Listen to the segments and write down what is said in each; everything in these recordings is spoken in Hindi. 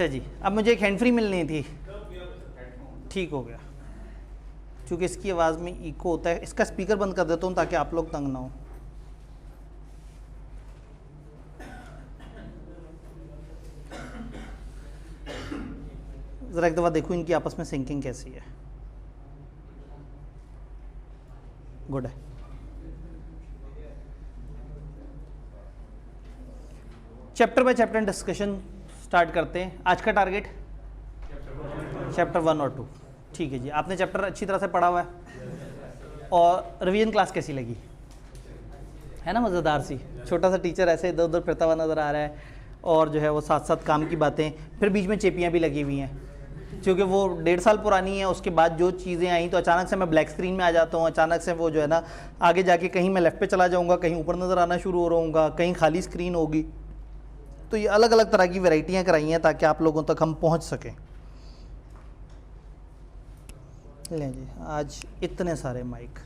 अच्छा जी, अब मुझे एक हैंड फ्री मिलनी थी। ठीक हो गया, क्योंकि इसकी आवाज़ में इको होता है। इसका स्पीकर बंद कर देता हूँ ताकि आप लोग तंग ना हो। ज़रा एक दफ़ा देखूँ इनकी आपस में सिंकिंग कैसी है। गुड है। Chapter by chapter discussion start करते हैं। आज का टारगेट चैप्टर 1 और 2। ठीक है जी, आपने चैप्टर अच्छी तरह से पढ़ा हुआ है और रिवीजन क्लास कैसी लगी? है ना मज़ेदार सी। छोटा सा टीचर ऐसे इधर उधर फिरता हुआ नज़र आ रहा है और जो है वो साथ साथ काम की बातें, फिर बीच में चेपियाँ भी लगी हुई हैं क्योंकि वो 1.5 साल पुरानी है। उसके बाद जो चीज़ें आई तो अचानक से मैं ब्लैक स्क्रीन में आ जाता हूँ, अचानक से वो जो है ना आगे जाके कहीं मैं लेफ़्ट पे चला जाऊँगा, कहीं ऊपर नज़र आना शुरू हो रहूँगा, कहीं खाली स्क्रीन होगी। तो ये अलग अलग तरह की वैरायटियाँ कराई हैं ताकि आप लोगों तक हम पहुँच सकें। लें जी, आज इतने सारे माइक।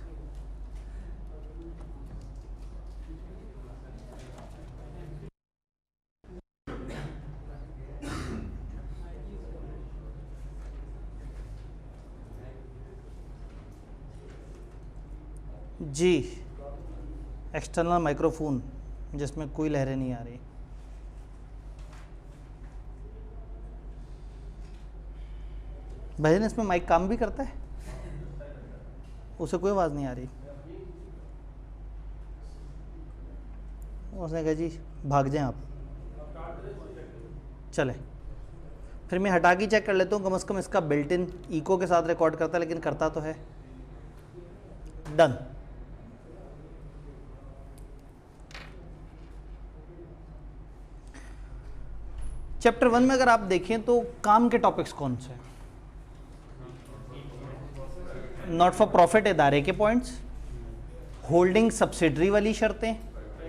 जी, एक्सटर्नल माइक्रोफोन जिसमें कोई लहरें नहीं आ रही। भाईजान इसमें माइक काम भी करता है? उसे कोई आवाज़ नहीं आ रही। उसने कहा जी भाग जाएं आप। चले, फिर मैं हटा के चेक कर लेता हूँ, कम से कम इसका बिल्ट इन इको के साथ रिकॉर्ड करता है, लेकिन करता तो है। डन। चैप्टर 1 में अगर आप देखें तो काम के टॉपिक्स कौन से हैं? नॉट फॉर प्रॉफिट इदारे के पॉइंट्स, होल्डिंग सब्सिडरी वाली शर्तें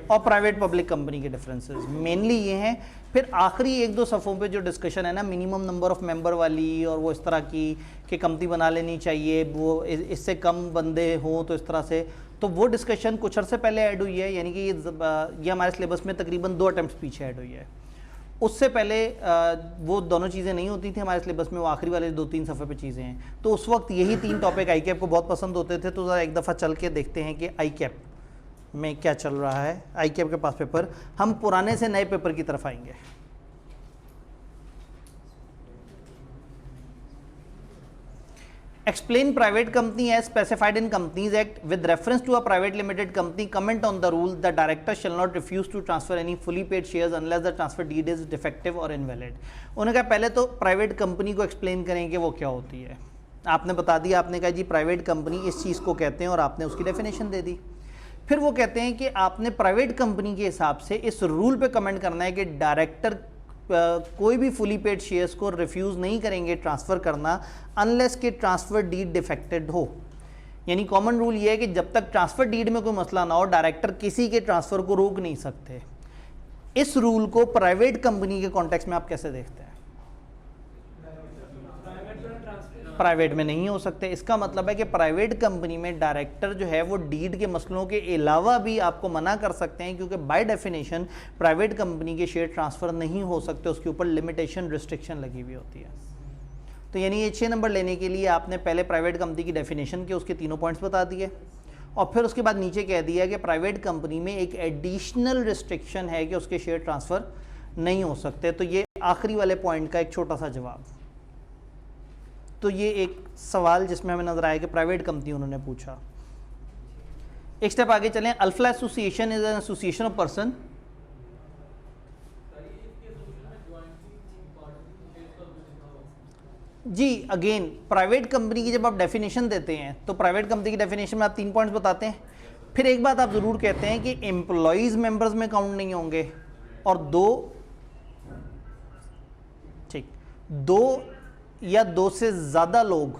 और प्राइवेट पब्लिक कंपनी के डिफरेंसेस, मेनली ये हैं। फिर आखिरी 1-2 सफ़ों पे जो डिस्कशन है ना मिनिमम नंबर ऑफ मेंबर वाली और वो इस तरह की कि कंपनी बना लेनी चाहिए, वो इससे कम बंदे हों तो इस तरह से, तो वो डिस्कशन कुछ अर्से पहले ऐड हुई है। यानी कि ये हमारे सिलेबस में तकरीबन 2 अटैम्प्ट पीछे ऐड हुई है। उससे पहले वो दोनों चीज़ें नहीं होती थी हमारे सिलेबस में, वो आखिरी वाले 2-3 सफ़े पे चीज़ें हैं। तो उस वक्त यही 3 टॉपिक आई कैप को बहुत पसंद होते थे। तो ज़रा एक दफ़ा चल के देखते हैं कि आई कैप में क्या चल रहा है। आई कैप के पास पेपर, हम पुराने से नए पेपर की तरफ आएंगे। Explain private company as specified in Companies Act with reference to a private limited company. Comment on the rule the director shall not refuse to transfer any fully paid shares unless the transfer deed is defective or invalid. उन्होंने कहा पहले तो प्राइवेट कंपनी को एक्सप्लेन करें कि वो क्या होती है। आपने बता दिया, आपने कहा जी प्राइवेट कंपनी इस चीज़ को कहते हैं और आपने उसकी डेफिनेशन दे दी। फिर वो कहते हैं कि आपने प्राइवेट कंपनी के हिसाब से इस रूल पे कमेंट करना है कि डायरेक्टर कोई भी फुली पेड शेयर्स को रिफ्यूज़ नहीं करेंगे ट्रांसफ़र करना अनलेस के ट्रांसफ़र डीड डिफेक्टेड हो। यानी कॉमन रूल ये है कि जब तक ट्रांसफ़र डीड में कोई मसला ना हो डायरेक्टर किसी के ट्रांसफ़र को रोक नहीं सकते। इस रूल को प्राइवेट कंपनी के कॉन्टेक्स्ट में आप कैसे देखते हैं? प्राइवेट में नहीं हो सकते। इसका मतलब है कि प्राइवेट कंपनी में डायरेक्टर जो है वो डीड के मसलों के अलावा भी आपको मना कर सकते हैं, क्योंकि बाय डेफिनेशन प्राइवेट कंपनी के शेयर ट्रांसफ़र नहीं हो सकते, उसके ऊपर लिमिटेशन रिस्ट्रिक्शन लगी हुई होती है। तो यानी ये 6 नंबर लेने के लिए आपने पहले प्राइवेट कंपनी की डेफिनेशन के उसके तीनों पॉइंट्स बता दिए और फिर उसके बाद नीचे कह दिया कि प्राइवेट कंपनी में एक एडिशनल रिस्ट्रिक्शन है कि उसके शेयर ट्रांसफ़र नहीं हो सकते। तो ये आखिरी वाले पॉइंट का एक छोटा सा जवाब। तो ये एक सवाल जिसमें हमें नजर आया कि प्राइवेट कंपनी उन्होंने पूछा। एक स्टेप आगे चलें। Alpha association is an association of person. G again private company की जब आप डेफिनेशन देते हैं तो प्राइवेट कंपनी की डेफिनेशन में आप 3 पॉइंट्स बताते हैं। फिर एक बात आप ज़रूर कहते हैं कि एम्प्लॉयज़ मेंबर्स में काउंट नहीं होंगे और 2 या 2 से ज़्यादा लोग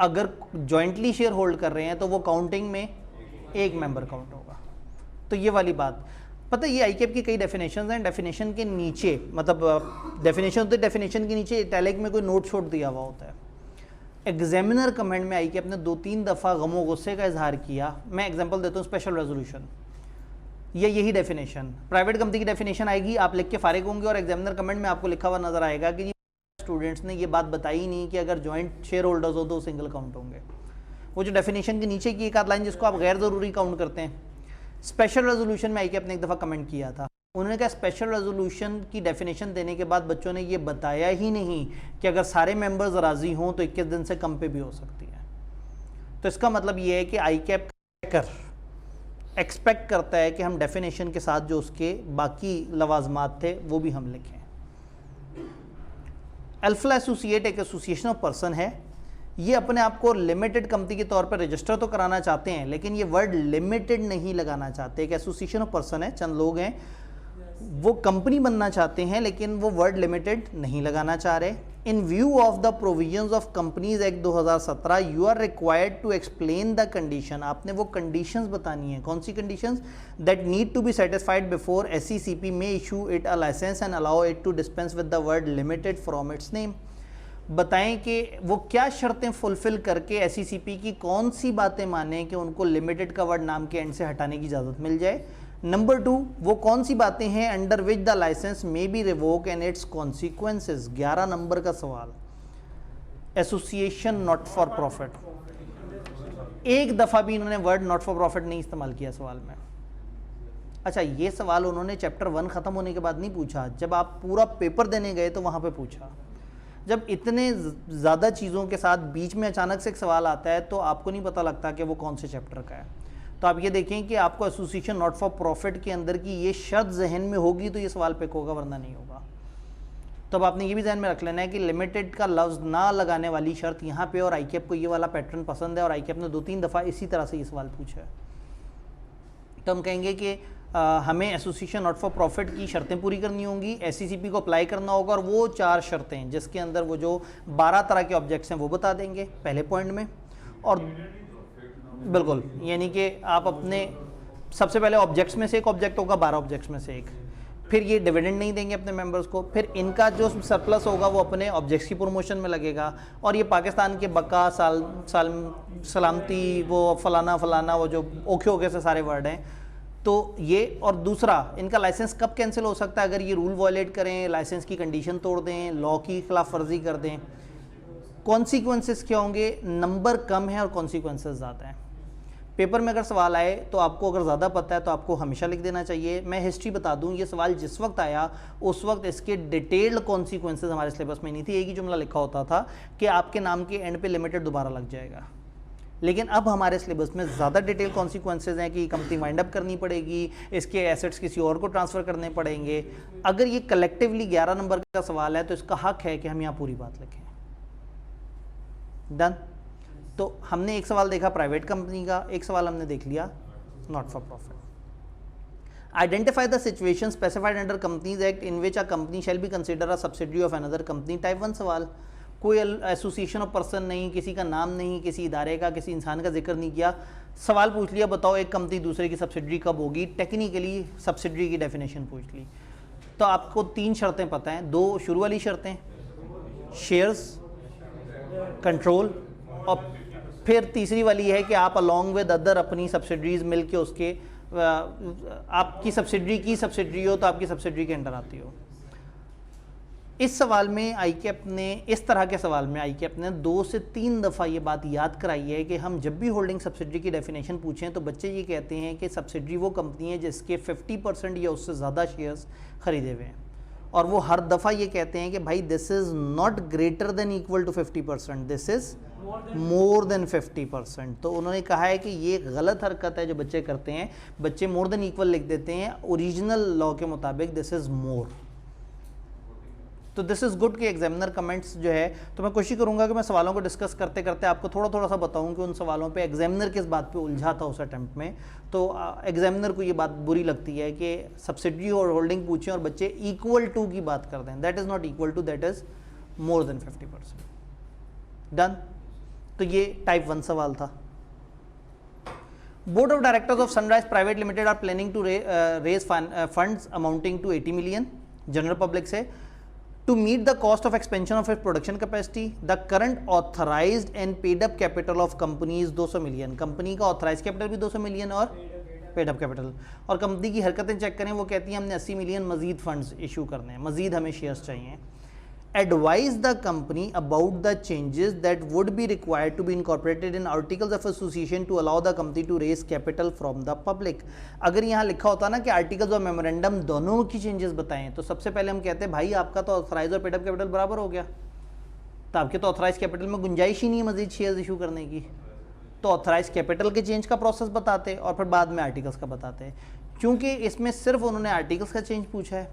अगर जॉइंटली शेयर होल्ड कर रहे हैं तो वो काउंटिंग में एक मेंबर काउंट होगा। तो ये वाली बात पता है, ये आई कैप की कई डेफिनेशंस हैं। डेफिनेशन के नीचे मतलब डेफिनेशन तो डेफिनेशन के नीचे इटैलिक में कोई नोट छोड़ दिया हुआ होता है। एग्जामिनर कमेंट में आई कैप ने 2-3 दफ़ा गमो गुस्से का इजहार किया। मैं एग्जांपल देता हूँ, स्पेशल रेजोल्यूशन ये यही डेफिनेशन प्राइवेट कंपनी की डेफिनेशन आएगी, आप लिख के फारिग होंगे और एग्जामिनर कमेंट में आपको लिखा हुआ नजर आएगा कि जी स्टूडेंट्स ने ये बात बताई ही नहीं कि अगर जॉइंट शेयर होल्डर्स हो तो सिंगल काउंट होंगे। वो जो डेफिनेशन के नीचे की एक आध लाइन जिसको आप गैर ज़रूरी काउंट करते हैं, स्पेशल रेजोल्यूशन में आईके अपने एक दफ़ा कमेंट किया था, उन्होंने कहा स्पेशल रेजोल्यूशन की डेफिनेशन देने के बाद बच्चों ने ये बताया ही नहीं कि अगर सारे मेंबर्स राज़ी हों तो 21 दिन से कम पे भी हो सकती है। तो इसका मतलब ये है कि आईकैप एक्सपेक्ट करता है कि हम डेफिनेशन के साथ जो उसके बाकी लवाजमात थे वो भी हम लिखें। अल्फा एसोसिएट एक एसोसिएशन ऑफ पर्सन है, ये अपने आप को लिमिटेड कंपनी के तौर पर रजिस्टर तो कराना चाहते हैं लेकिन ये वर्ड लिमिटेड नहीं लगाना चाहते। एक एसोसिएशन ऑफ पर्सन है, चंद लोग हैं, वो कंपनी बनना चाहते हैं लेकिन वो वर्ड लिमिटेड नहीं लगाना चाह रहे। In view of the provisions of companies act 2017 you are required to explain the condition, आपने वो कंडीशंस बतानी है। कौन सी conditions? That need to be satisfied before SECP में issue it a licence and allow it to dispense with the word limited from its name. बताएं कि वो क्या शर्तें फुलफिल करके SECP की कौन सी बातें माने कि उनको लिमिटेड का वर्ड नाम के एंड से हटाने की इजाज़त मिल जाए। नंबर 2, वो कौन सी बातें हैं under which the licence may be revoke and its consequences. 11 number का सवाल, एसोसिएशन नॉट फॉर प्रॉफिट, एक दफ़ा भी इन्होंने वर्ड नॉट फॉर प्रॉफिट नहीं इस्तेमाल किया सवाल में। अच्छा, ये सवाल उन्होंने चैप्टर 1 ख़त्म होने के बाद नहीं पूछा, जब आप पूरा पेपर देने गए तो वहाँ पे पूछा। जब इतने ज़्यादा चीज़ों के साथ बीच में अचानक से एक सवाल आता है तो आपको नहीं पता लगता कि वो कौन से चैप्टर का है। तो आप ये देखें कि आपको एसोसिएशन नॉट फॉर प्रॉफिट के अंदर की ये शर्त जहन में होगी तो ये सवाल पिक होगा, वरना नहीं होगा। तो अब आपने ये भी जहन में रख लेना है कि लिमिटेड का लफ्ज़ ना लगाने वाली शर्त यहाँ पे, और आईकैप को ये वाला पैटर्न पसंद है और आईकैप ने 2-3 दफ़ा इसी तरह से ये सवाल पूछा है। तो हम कहेंगे कि हमें एसोसिएशन नॉट फॉर प्रॉफिट की शर्तें पूरी करनी होंगी, SECP को अप्लाई करना होगा, और वो 4 शर्तें जिसके अंदर वो जो 12 तरह के ऑब्जेक्ट्स हैं वो बता देंगे पहले पॉइंट में। और बिल्कुल, यानी कि आप अपने सबसे पहले ऑब्जेक्ट्स में से एक ऑब्जेक्ट होगा, 12 ऑब्जेक्ट्स में से एक, फिर ये डिविडेंड नहीं देंगे अपने मेंबर्स को, फिर इनका जो सरप्लस होगा वो अपने ऑब्जेक्ट्स की प्रमोशन में लगेगा, और ये पाकिस्तान के बका सलामती वो फलाना फलाना वो जो ओखे ओखे से सारे वर्ड हैं। तो ये, और दूसरा इनका लाइसेंस कब कैंसिल हो सकता है, अगर ये रूल वायलेट करें, लाइसेंस की कंडीशन तोड़ दें, लॉ की खिलाफ वर्जी कर दें। कॉन्सिक्वेंसेस क्या होंगे? नंबर कम है और कॉन्सिक्वेंसेस ज़्यादा हैं। पेपर में अगर सवाल आए तो आपको अगर ज़्यादा पता है तो आपको हमेशा लिख देना चाहिए। मैं हिस्ट्री बता दूं, ये सवाल जिस वक्त आया उस वक्त इसके डिटेल्ड कॉन्सिक्वेंसेस हमारे सिलेबस में नहीं थी। एक ही जुमला लिखा होता था कि आपके नाम के एंड पे लिमिटेड दोबारा लग जाएगा, लेकिन अब हमारे सिलेबस में ज़्यादा डिटेल कॉन्सिक्वेंसेज हैं कि कंपनी वाइंड अप करनी पड़ेगी, इसके एसेट्स किसी और को ट्रांसफ़र करने पड़ेंगे। अगर ये कलेक्टिवली 11 नंबर का सवाल है तो इसका हक है कि हम यहाँ पूरी बात लिखें। डन। तो हमने एक सवाल देखा प्राइवेट कंपनी का, एक सवाल हमने देख लिया not for profit. Identify the situation specified under companies act in which a company shall be consider a subsidiary of another company. Type 1 सवाल, कोई एसोसिएशन ऑफ पर्सन नहीं, किसी का नाम नहीं, किसी इदारे का, किसी इंसान का जिक्र नहीं किया, सवाल पूछ लिया बताओ एक कंपनी दूसरे की सब्सिडियरी कब होगी। टेक्निकली सब्सिडियरी की डेफिनेशन पूछ ली। तो आपको 3 शर्तें पता हैं, 2 शुरू वाली शर्तें, शेयर्स, कंट्रोल, और फिर तीसरी वाली है कि आप अलॉन्ग विद अदर अपनी सब्सिडरीज मिल के उसके आपकी सब्सिडरी हो तो आपकी सब्सिडरी के अंडर आती हो। इस सवाल में आईकैप ने, इस तरह के सवाल में आईकैप ने 2 से 3 दफ़ा ये बात याद कराई है कि हम जब भी होल्डिंग सब्सिडरी की डेफिनेशन पूछें तो बच्चे ये कहते हैं कि सब्सिडरी वो कंपनी है जिसके 50% या उससे ज़्यादा शेयर्स खरीदे हुए हैं, और वो हर दफ़ा ये कहते हैं कि भाई this is not greater than equal to 50%, this is more than 50%। तो उन्होंने कहा है कि ये गलत हरकत है जो बच्चे करते हैं, बच्चे मोर देन इक्वल लिख देते हैं, ओरिजिनल लॉ के मुताबिक दिस इज़ मोर। तो दिस इज़ गुड कि एग्जामिनर कमेंट्स जो है, तो मैं कोशिश करूंगा कि मैं सवालों को डिस्कस करते करते आपको थोड़ा सा बताऊं कि उन सवालों पे एग्जामिनर किस बात पे उलझा था उस अटेम्प्ट में। तो एग्जामिनर को ये बात बुरी लगती है कि सब्सिडरी और होल्डिंग पूछें और बच्चे इक्वल टू की बात कर दें, that is not equal to, that is more than 50%। Done. तो ये टाइप 1 सवाल था। Board of directors of sunrise private limited are planning to raise funds amounting to 80 million general public से to meet the cost of expansion of its production capacity. The current authorized and paid up capital of company is 200 million. Company का ऑथराइज कैपिटल भी 200 मिलियन और पेड अप कैपिटल, और कंपनी की हरकतें चेक करें, वो कहती हैं हमने 80 मिलियन मजीद फंड्स इशू करने हैं, मजीद हमें शेयर्स चाहिए। Advise the company about the changes that would be required to be incorporated in articles of association to allow the company to raise capital from the public। अगर यहाँ लिखा होता ना कि आर्टिकल्स और मेमोरेंडम दोनों की चेंजेस बताएं, तो सबसे पहले हम कहते हैं भाई आपका तो ऑथराइज और पेड अप कैपिटल बराबर हो गया, तो आपके तो ऑथराइज कैपिटल में गुंजाइश ही नहीं है मजीद शेयर्स इशू करने की, तो ऑथराइज कैपिटल के चेंज का प्रोसेस बताते और फिर बाद में आर्टिकल्स का बताते। क्योंकि इसमें सिर्फ उन्होंने आर्टिकल्स का चेंज पूछा है,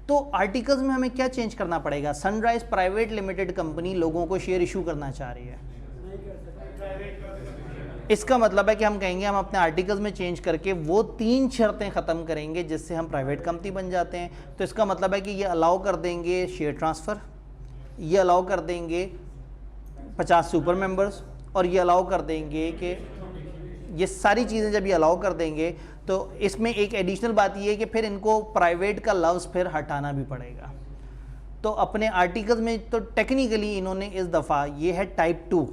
तो आर्टिकल्स में हमें क्या चेंज करना पड़ेगा? सनराइज प्राइवेट लिमिटेड कंपनी लोगों को शेयर इशू करना चाह रही है, इसका मतलब है कि हम कहेंगे हम अपने आर्टिकल्स में चेंज करके वो 3 शर्तें ख़त्म करेंगे जिससे हम प्राइवेट कंपनी बन जाते हैं। तो इसका मतलब है कि ये अलाउ कर देंगे शेयर ट्रांसफ़र, ये अलाउ कर देंगे 50 सुपर मेंबर्स, और ये अलाउ कर देंगे कि ये सारी चीज़ें जब ये अलाउ कर देंगे तो इसमें एक एडिशनल बात ये है कि फिर इनको प्राइवेट का लफ्ज़ फिर हटाना भी पड़ेगा। तो अपने आर्टिकल्स में तो टेक्निकली इन्होंने इस दफ़ा ये है टाइप 2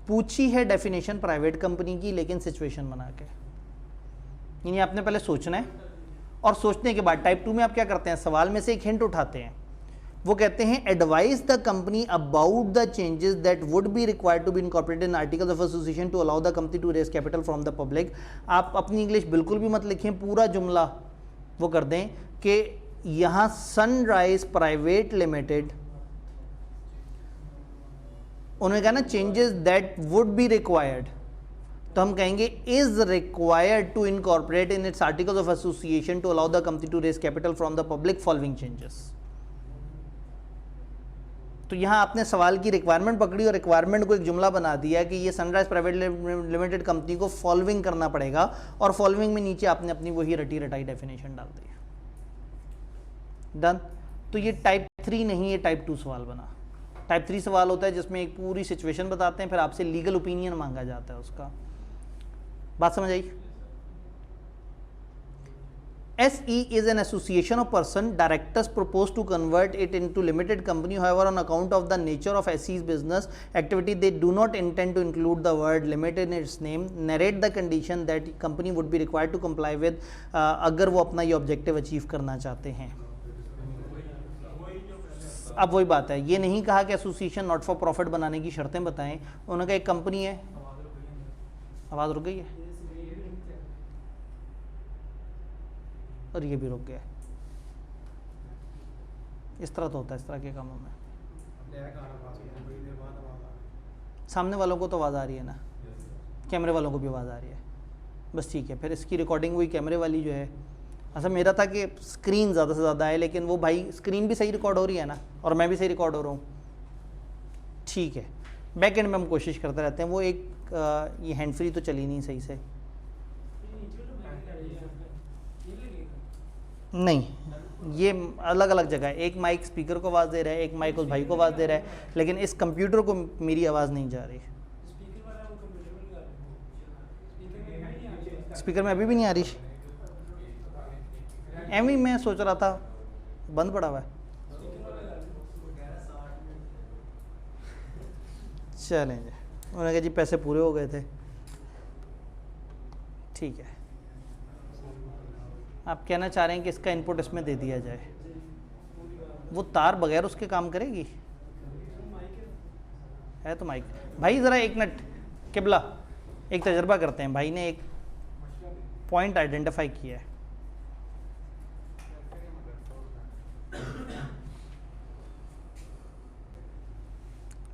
पूछी है डेफिनेशन प्राइवेट कंपनी की, लेकिन सिचुएशन बना के, यानी आपने पहले सोचना है और सोचने के बाद टाइप 2 में आप क्या करते हैं, सवाल में से एक हिंट उठाते हैं, वो कहते हैं advise the company about the changes that would be required to be incorporated in articles of association to allow the company to raise capital from the public. आप अपनी इंग्लिश बिल्कुल भी मत लिखें, पूरा जुमला वो कर दें कि यहाँ सनराइज प्राइवेट लिमिटेड, उन्होंने कहा ना changes that would be required, तो हम कहेंगे is required to incorporate in its articles of association to allow the company to raise capital from the public following changes. तो यहाँ आपने सवाल की रिक्वायरमेंट पकड़ी और रिक्वायरमेंट को एक जुमला बना दिया कि ये सनराइज प्राइवेट लिमिटेड कंपनी को फॉलोइंग करना पड़ेगा, और फॉलोइंग में नीचे आपने अपनी वही रटी रटाई डेफिनेशन डाल दी, डन। तो ये टाइप 3 नहीं, ये टाइप 2 सवाल बना। टाइप 3 सवाल होता है जिसमें एक पूरी सिचुएशन बताते हैं, फिर आपसे लीगल ओपिनियन मांगा जाता है उसका। बात समझ आई? SE is an association of person. Directors propose to convert it into limited company. However, on account of the nature of SE's business activity, they do not intend to include the word limited in its name. Narrate the condition that company would be required to comply with अगर वो अपना ये objective achieve करना चाहते हैं। अब वही बात है, ये नहीं कहा कि एसोसिएशन नॉट फॉर प्रॉफिट बनाने की शर्तें बताएं, उन्होंने कहा एक कंपनी है। आवाज़ रुक गई है और ये भी रुक गया। इस तरह तो होता है इस तरह के कामों में। सामने वालों को तो आवाज़ आ रही है ना, कैमरे वालों को भी आवाज़ आ रही है, बस ठीक है। फिर इसकी रिकॉर्डिंग हुई कैमरे वाली जो है, अच्छा मेरा था कि स्क्रीन ज़्यादा से ज़्यादा है, लेकिन वो भाई स्क्रीन भी सही रिकॉर्ड हो रही है ना, और मैं भी सही रिकॉर्ड हो रहा हूँ, ठीक है। बैक एंड में हम कोशिश करते रहते हैं। वो एक ये हैंड फ्री तो चली नहीं सही से, नहीं, ये अलग अलग जगह है। एक माइक स्पीकर को आवाज़ दे रहा है, एक माइक उस भाई को आवाज़ दे रहा है, लेकिन इस कंप्यूटर को मेरी आवाज़ नहीं जा रही। स्पीकर में अभी भी नहीं आ रही। एमी मैं सोच रहा था बंद पड़ा हुआ है। चलेंगे, उन्होंने कहा जी पैसे पूरे हो गए थे, ठीक है। आप कहना चाह रहे हैं कि इसका इनपुट इसमें दे दिया जाए, वो तार बगैर उसके काम करेगी? है तो माइक भाई, ज़रा एक मिनट किबला, एक तजर्बा करते हैं। भाई ने एक पॉइंट आइडेंटिफाई किया है,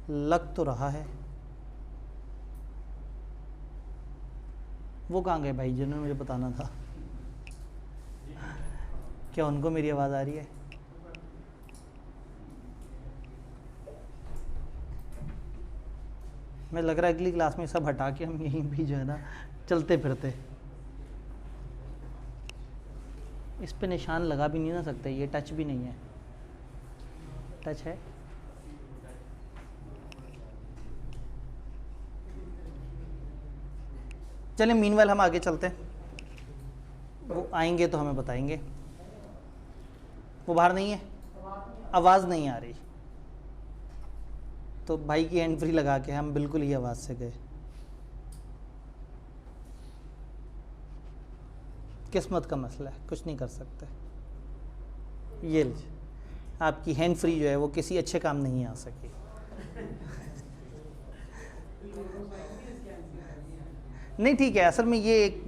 लग तो रहा है। वो कहाँ गए भाई जिन्होंने मुझे बताना था? क्या उनको मेरी आवाज़ आ रही है? मैं लग रहा है अगली क्लास में सब हटा के हम यहीं भी जो है ना चलते फिरते। इस पे निशान लगा भी नहीं ना सकते, ये टच भी नहीं है। टच है? चलें मीनवाइल हम आगे चलते हैं, वो आएंगे तो हमें बताएंगे। वो बाहर नहीं है, आवाज़ नहीं आ रही, तो भाई की हैंड फ्री लगा के हम बिल्कुल ही आवाज़ से गए। किस्मत का मसला है, कुछ नहीं कर सकते। ये लीजिए, आपकी हैंड फ्री जो है वो किसी अच्छे काम नहीं आ सकी। नहीं ठीक है, असल में ये एक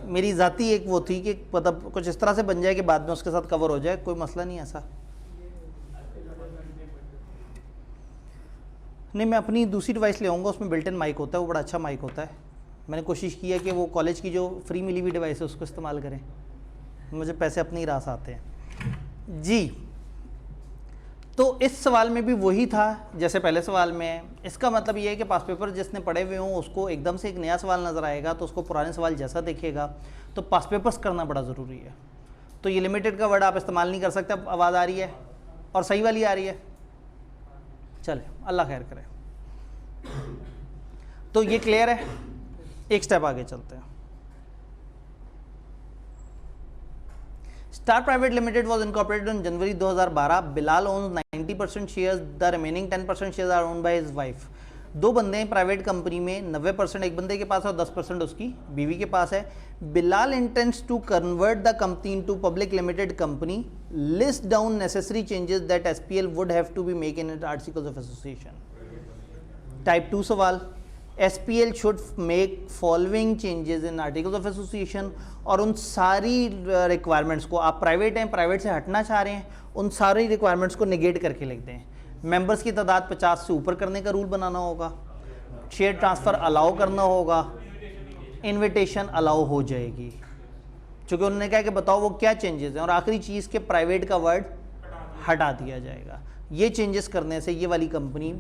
मेरी ज़ाती एक वो थी कि मतलब कुछ इस तरह से बन जाए कि बाद में उसके साथ कवर हो जाए, कोई मसला नहीं ऐसा। नहीं, मैं अपनी दूसरी डिवाइस ले आऊँगा, उसमें बिल्ट इन माइक होता है, वो बड़ा अच्छा माइक होता है। मैंने कोशिश की है कि वो कॉलेज की जो फ्री मिली हुई डिवाइस है उसको इस्तेमाल करें, मुझे पैसे अपने ही रास आते हैं जी। तो इस सवाल में भी वही था जैसे पहले सवाल में है। इसका मतलब ये है कि पास पेपर जिसने पढ़े हुए हों उसको एकदम से एक नया सवाल नज़र आएगा तो उसको पुराने सवाल जैसा देखेगा। तो पास पेपर्स करना बड़ा ज़रूरी है। तो ये लिमिटेड का वर्ड आप इस्तेमाल नहीं कर सकते। अब आवाज़ आ रही है और सही वाली आ रही है, चले अल्लाह खैर करे। तो ये क्लियर है, एक स्टेप आगे चलते हैं। Star Private Limited was incorporated in January 2012. Bilal owns 90% shares. The remaining 10% shares are owned by his wife. दो बंदे हैं प्राइवेट कंपनी में, 90% एक बंदे के पास है और 10% उसकी बीवी के पास है। Bilal intends to convert the company into public limited company. List down necessary changes that SPL would have to be made in its articles of association. Type 2 सवाल, SPL should make following changes in articles of association। और उन सारी रिक्वायरमेंट्स को, आप प्राइवेट हैं, प्राइवेट से हटना चाह रहे हैं, उन सारी रिक्वायरमेंट्स को निगेट करके लिख दें। मेंबर्स की तादाद 50 से ऊपर करने का रूल बनाना होगा, शेयर ट्रांसफ़र अलाउ करना होगा, इनविटेशन अलाउ हो जाएगी, चूँकि उन्होंने कहा कि बताओ वो क्या चेंजेस हैं, और आखिरी चीज़ के प्राइवेट का वर्ड हटा दिया जाएगा। ये चेंजेस करने से ये वाली कंपनी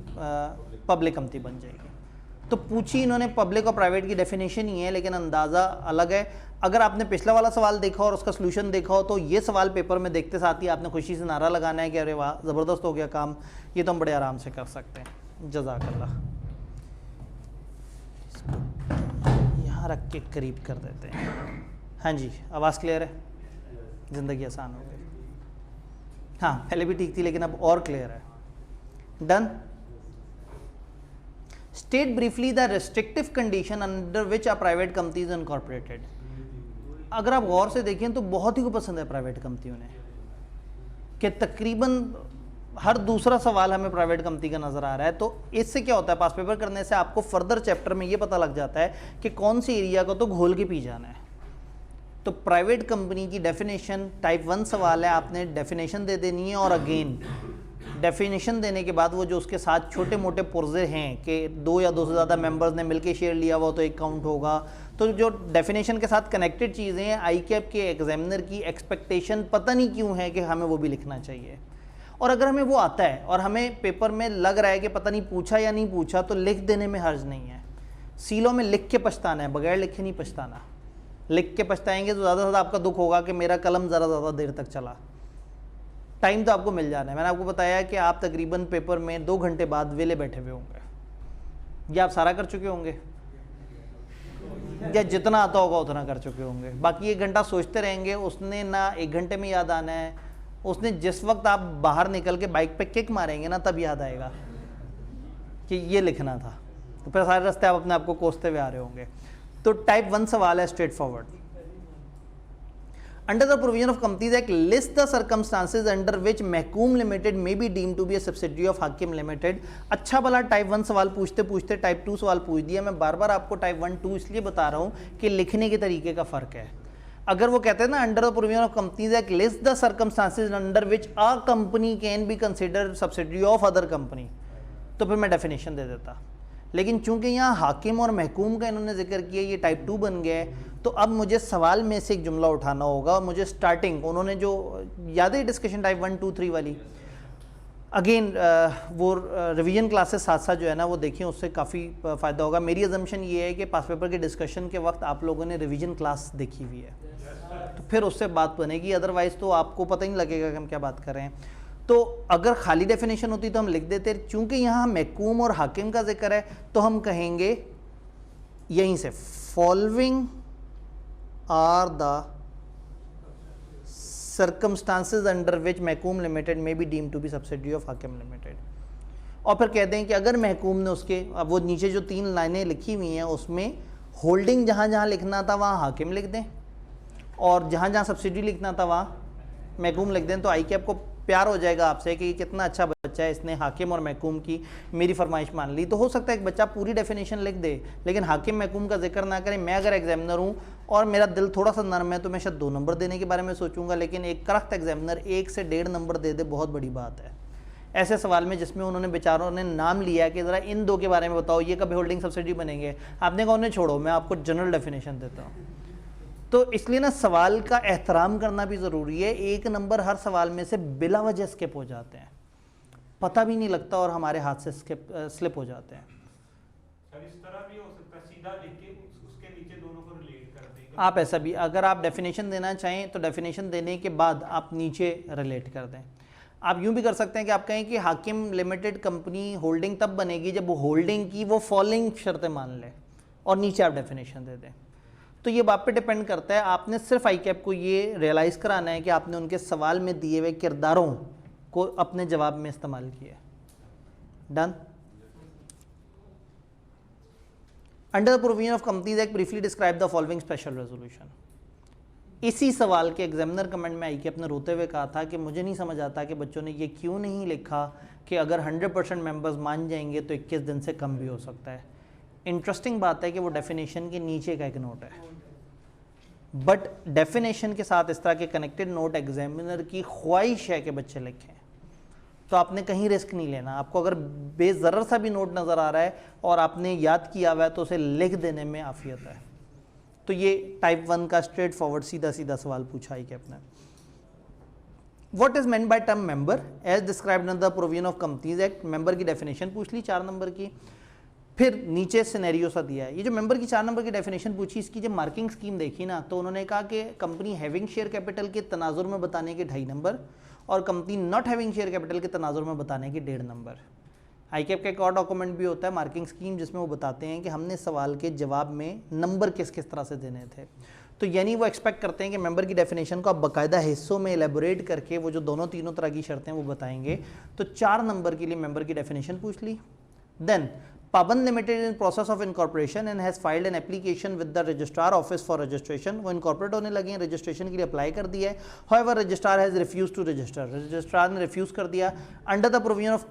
पब्लिक कंपनी बन जाएगी। तो पूछी इन्होंने पब्लिक और प्राइवेट की डेफिनेशन ही है, लेकिन अंदाज़ा अलग है। अगर आपने पिछला वाला सवाल देखा और उसका सलूशन देखा हो तो ये सवाल पेपर में देखते साथ ही आपने खुशी से नारा लगाना है कि अरे वाह ज़बरदस्त हो गया काम, ये तो हम बड़े आराम से कर सकते हैं। जज़ाकल्लाह। यहाँ रख के करीब कर देते हैं। हाँ जी, आवाज़ क्लियर है, ज़िंदगी आसान हो गई। हाँ पहले भी ठीक थी लेकिन अब और क्लियर है। Done. State briefly the restrictive condition under which a private company is incorporated। अगर आप गौर से देखें तो बहुत ही को पसंद है प्राइवेट कंपनियों ने, कि तकरीबन हर दूसरा सवाल हमें प्राइवेट कंपनी का नज़र आ रहा है। तो इससे क्या होता है, पास पेपर करने से आपको फर्दर चैप्टर में ये पता लग जाता है कि कौन सी एरिया को तो घोल के पी जाना है। तो प्राइवेट कंपनी की डेफिनेशन टाइप 1 सवाल है, आपने डेफिनेशन दे देनी है, और अगेन डेफिनेशन देने के बाद वो जो उसके साथ छोटे मोटे पुर्जे हैं कि 2 या 2 से ज़्यादा मेंबर्स ने मिलके शेयर लिया हुआ तो एक काउंट होगा। तो जो डेफिनेशन के साथ कनेक्टेड चीज़ें हैं, आई कैप के एग्जामिनर की एक्सपेक्टेशन पता नहीं क्यों है कि हमें वो भी लिखना चाहिए। और अगर हमें वो आता है और हमें पेपर में लग रहा है कि पता नहीं पूछा या नहीं पूछा, तो लिख देने में हर्ज नहीं है। सीलों में लिख के पछताना है, बगैर लिखे नहीं पछताना। लिख के पछताएंगे तो ज़्यादा से ज़्यादा आपका दुख होगा कि मेरा कलम ज़रा ज़्यादा देर तक चला। टाइम तो आपको मिल जाना है। मैंने आपको बताया कि आप तकरीबन पेपर में 2 घंटे बाद वेले बैठे हुए होंगे, या आप सारा कर चुके होंगे, या जितना आता होगा उतना कर चुके होंगे। बाकी 1 घंटा सोचते रहेंगे, उसने ना 1 घंटे में याद आना है, उसने जिस वक्त आप बाहर निकल के बाइक पे किक मारेंगे ना तब याद आएगा कि ये लिखना था। तो फिर सारे रास्ते आप अपने आप को कोसते हुए आ रहे होंगे। तो टाइप 1 सवाल है straight forward. Under the provision of Companies Act, list the circumstances under which Mahkoom Limited may be deemed to be a subsidiary of Hakim Limited। अच्छा भला टाइप 1 सवाल पूछते पूछते टाइप 2 सवाल पूछ दिया। मैं बार बार आपको टाइप 1 2 इसलिए बता रहा हूँ कि लिखने के तरीके का फ़र्क है। अगर वो कहते हैं ना under the provision of companies act list the circumstances under which a company can be considered subsidiary of other company, तो फिर मैं डेफिनेशन दे देता। लेकिन चूंकि यहाँ हाकिम और महकूम का इन्होंने जिक्र किया, ये टाइप 2 बन गया है, तो अब मुझे सवाल में से एक जुमला उठाना होगा। और मुझे स्टार्टिंग उन्होंने जो याद है डिस्कशन टाइप 1 2 3 वाली, अगेन वो रिवीजन क्लासेस साथ साथ जो है ना वो देखिए, उससे काफ़ी फ़ायदा होगा। मेरी अजम्पशन ये है कि पास पेपर के डिस्कशन के वक्त आप लोगों ने रिवीजन क्लास देखी हुई है, तो फिर उससे बात बनेगी, अदरवाइज़ तो आपको पता ही नहीं लगेगा कि हम क्या बात कर रहे हैं। तो अगर खाली डेफिनेशन होती तो हम लिख देते, चूँकि यहाँ महकूम और हाकिम का जिक्र है तो हम कहेंगे यहीं से following are the circumstances under which Mahkoom limited में be deem to be subsidiary of Hakim limited. और फिर कहते हैं कि अगर महकूम ने उसके, अब वो नीचे जो 3 लाइनें लिखी हुई हैं उसमें होल्डिंग जहाँ जहाँ लिखना था वहाँ हाकिम लिख दें, और जहाँ जहाँ सब्सिडी लिखना था वहाँ महकूम लिख दें, तो आई कैप को प्यार हो जाएगा आपसे कि कितना अच्छा बच्चा है, इसने हाकिम और महकूम की मेरी फरमाइश मान ली। तो हो सकता है एक बच्चा पूरी डेफिनेशन लिख दे लेकिन हाकिम महकूम का जिक्र ना करे। मैं अगर एग्जामिनर हूँ और मेरा दिल थोड़ा सा नरम है तो मैं शायद 2 नंबर देने के बारे में सोचूंगा, लेकिन एक करख्त एग्जामिनर 1 से 1.5 नंबर दे दे, बहुत बड़ी बात है। ऐसे सवाल में जिसमें उन्होंने बेचारों ने नाम लिया कि ज़रा इन 2 के बारे में बताओ, ये कभी होल्डिंग सब्सिडी बनेंगे, आपने कहा उन्हें छोड़ो, मैं आपको जनरल डेफिनेशन देता हूँ। तो इसलिए ना सवाल का एहतराम करना भी ज़रूरी है। 1 नंबर हर सवाल में से बिला वजह स्किप हो जाते हैं, पता भी नहीं लगता और हमारे हाथ से स्लिप हो जाते हैं। सर इस तरह भी हो सकता है सीधा लिख के उसके नीचे दोनों को रिलेट कर दें। आप ऐसा भी, अगर आप डेफिनेशन देना चाहें तो डेफिनेशन देने के बाद आप नीचे रिलेट कर दें। आप यूँ भी कर सकते हैं कि आप कहें कि हाकिम लिमिटेड कंपनी होल्डिंग तब बनेगी जब वो होल्डिंग की वो फॉलोइंग शर्तें मान ले, और नीचे आप डेफिनेशन दे दें। तो ये बात पे डिपेंड करता है, आपने सिर्फ आई कैप को ये रियलाइज़ कराना है कि आपने उनके सवाल में दिए हुए किरदारों को अपने जवाब में इस्तेमाल किया। Done. Under the provision of companies act briefly describe the following special resolution. इसी सवाल के एग्जामिनर कमेंट में आई कैप ने रोते हुए कहा था कि मुझे नहीं समझ आता कि बच्चों ने ये क्यों नहीं लिखा कि अगर 100% मेंबर्स मान जाएंगे तो 21 दिन से कम भी हो सकता है। इंटरेस्टिंग बात है कि वो डेफिनेशन के नीचे का एक नोट है, बट डेफिनेशन के साथ इस तरह के कनेक्टेड नोट एग्जामिनर की ख्वाहिश है कि बच्चे लिखें, तो आपने कहीं रिस्क नहीं लेना। आपको अगर बेज़रर सा भी नोट नज़र आ रहा है और आपने याद किया हुआ है तो उसे लिख देने में आफियत है। तो ये टाइप 1 का स्ट्रेट फॉरवर्ड सीधा सीधा सवाल पूछा है कि अपने what is meant by term member as described under the provision of companies act. Member की डेफिनेशन पूछ ली 4 नंबर की, फिर नीचे सिनेरियो सा दिया है। ये जो मेंबर की 4 नंबर की डेफिनेशन पूछी, इसकी जब मार्किंग स्कीम देखी ना तो उन्होंने कहा कि कंपनी हैविंग शेयर कैपिटल के तनाजुर में बताने के 2.5 नंबर और company not having share capital के तनाजुर में बताने के 1.5 नंबर। आई कैप का एक और डॉक्यूमेंट भी होता है मार्किंग स्कीम, जिसमें वो बताते हैं कि हमने सवाल के जवाब में नंबर किस किस तरह से देने थे। तो यानी वो एक्सपेक्ट करते हैं कि मेंबर की डेफिनेशन को आप बाकायदा हिस्सों में एलेबोरेट करके वो जो दोनों तीनों तरह की शर्तें वो बताएंगे। तो 4 नंबर के लिए मेंबर की डेफिनेशन पूछ ली। Then Paband Limited in process of incorporation and has filed an application with the registrar office for registration। वो incorporate होने लगे हैं, registration के लिए अप्लाई कर दिया है। However, registrar has refused to register। registrar ने refuse कर दिया। Under the provision of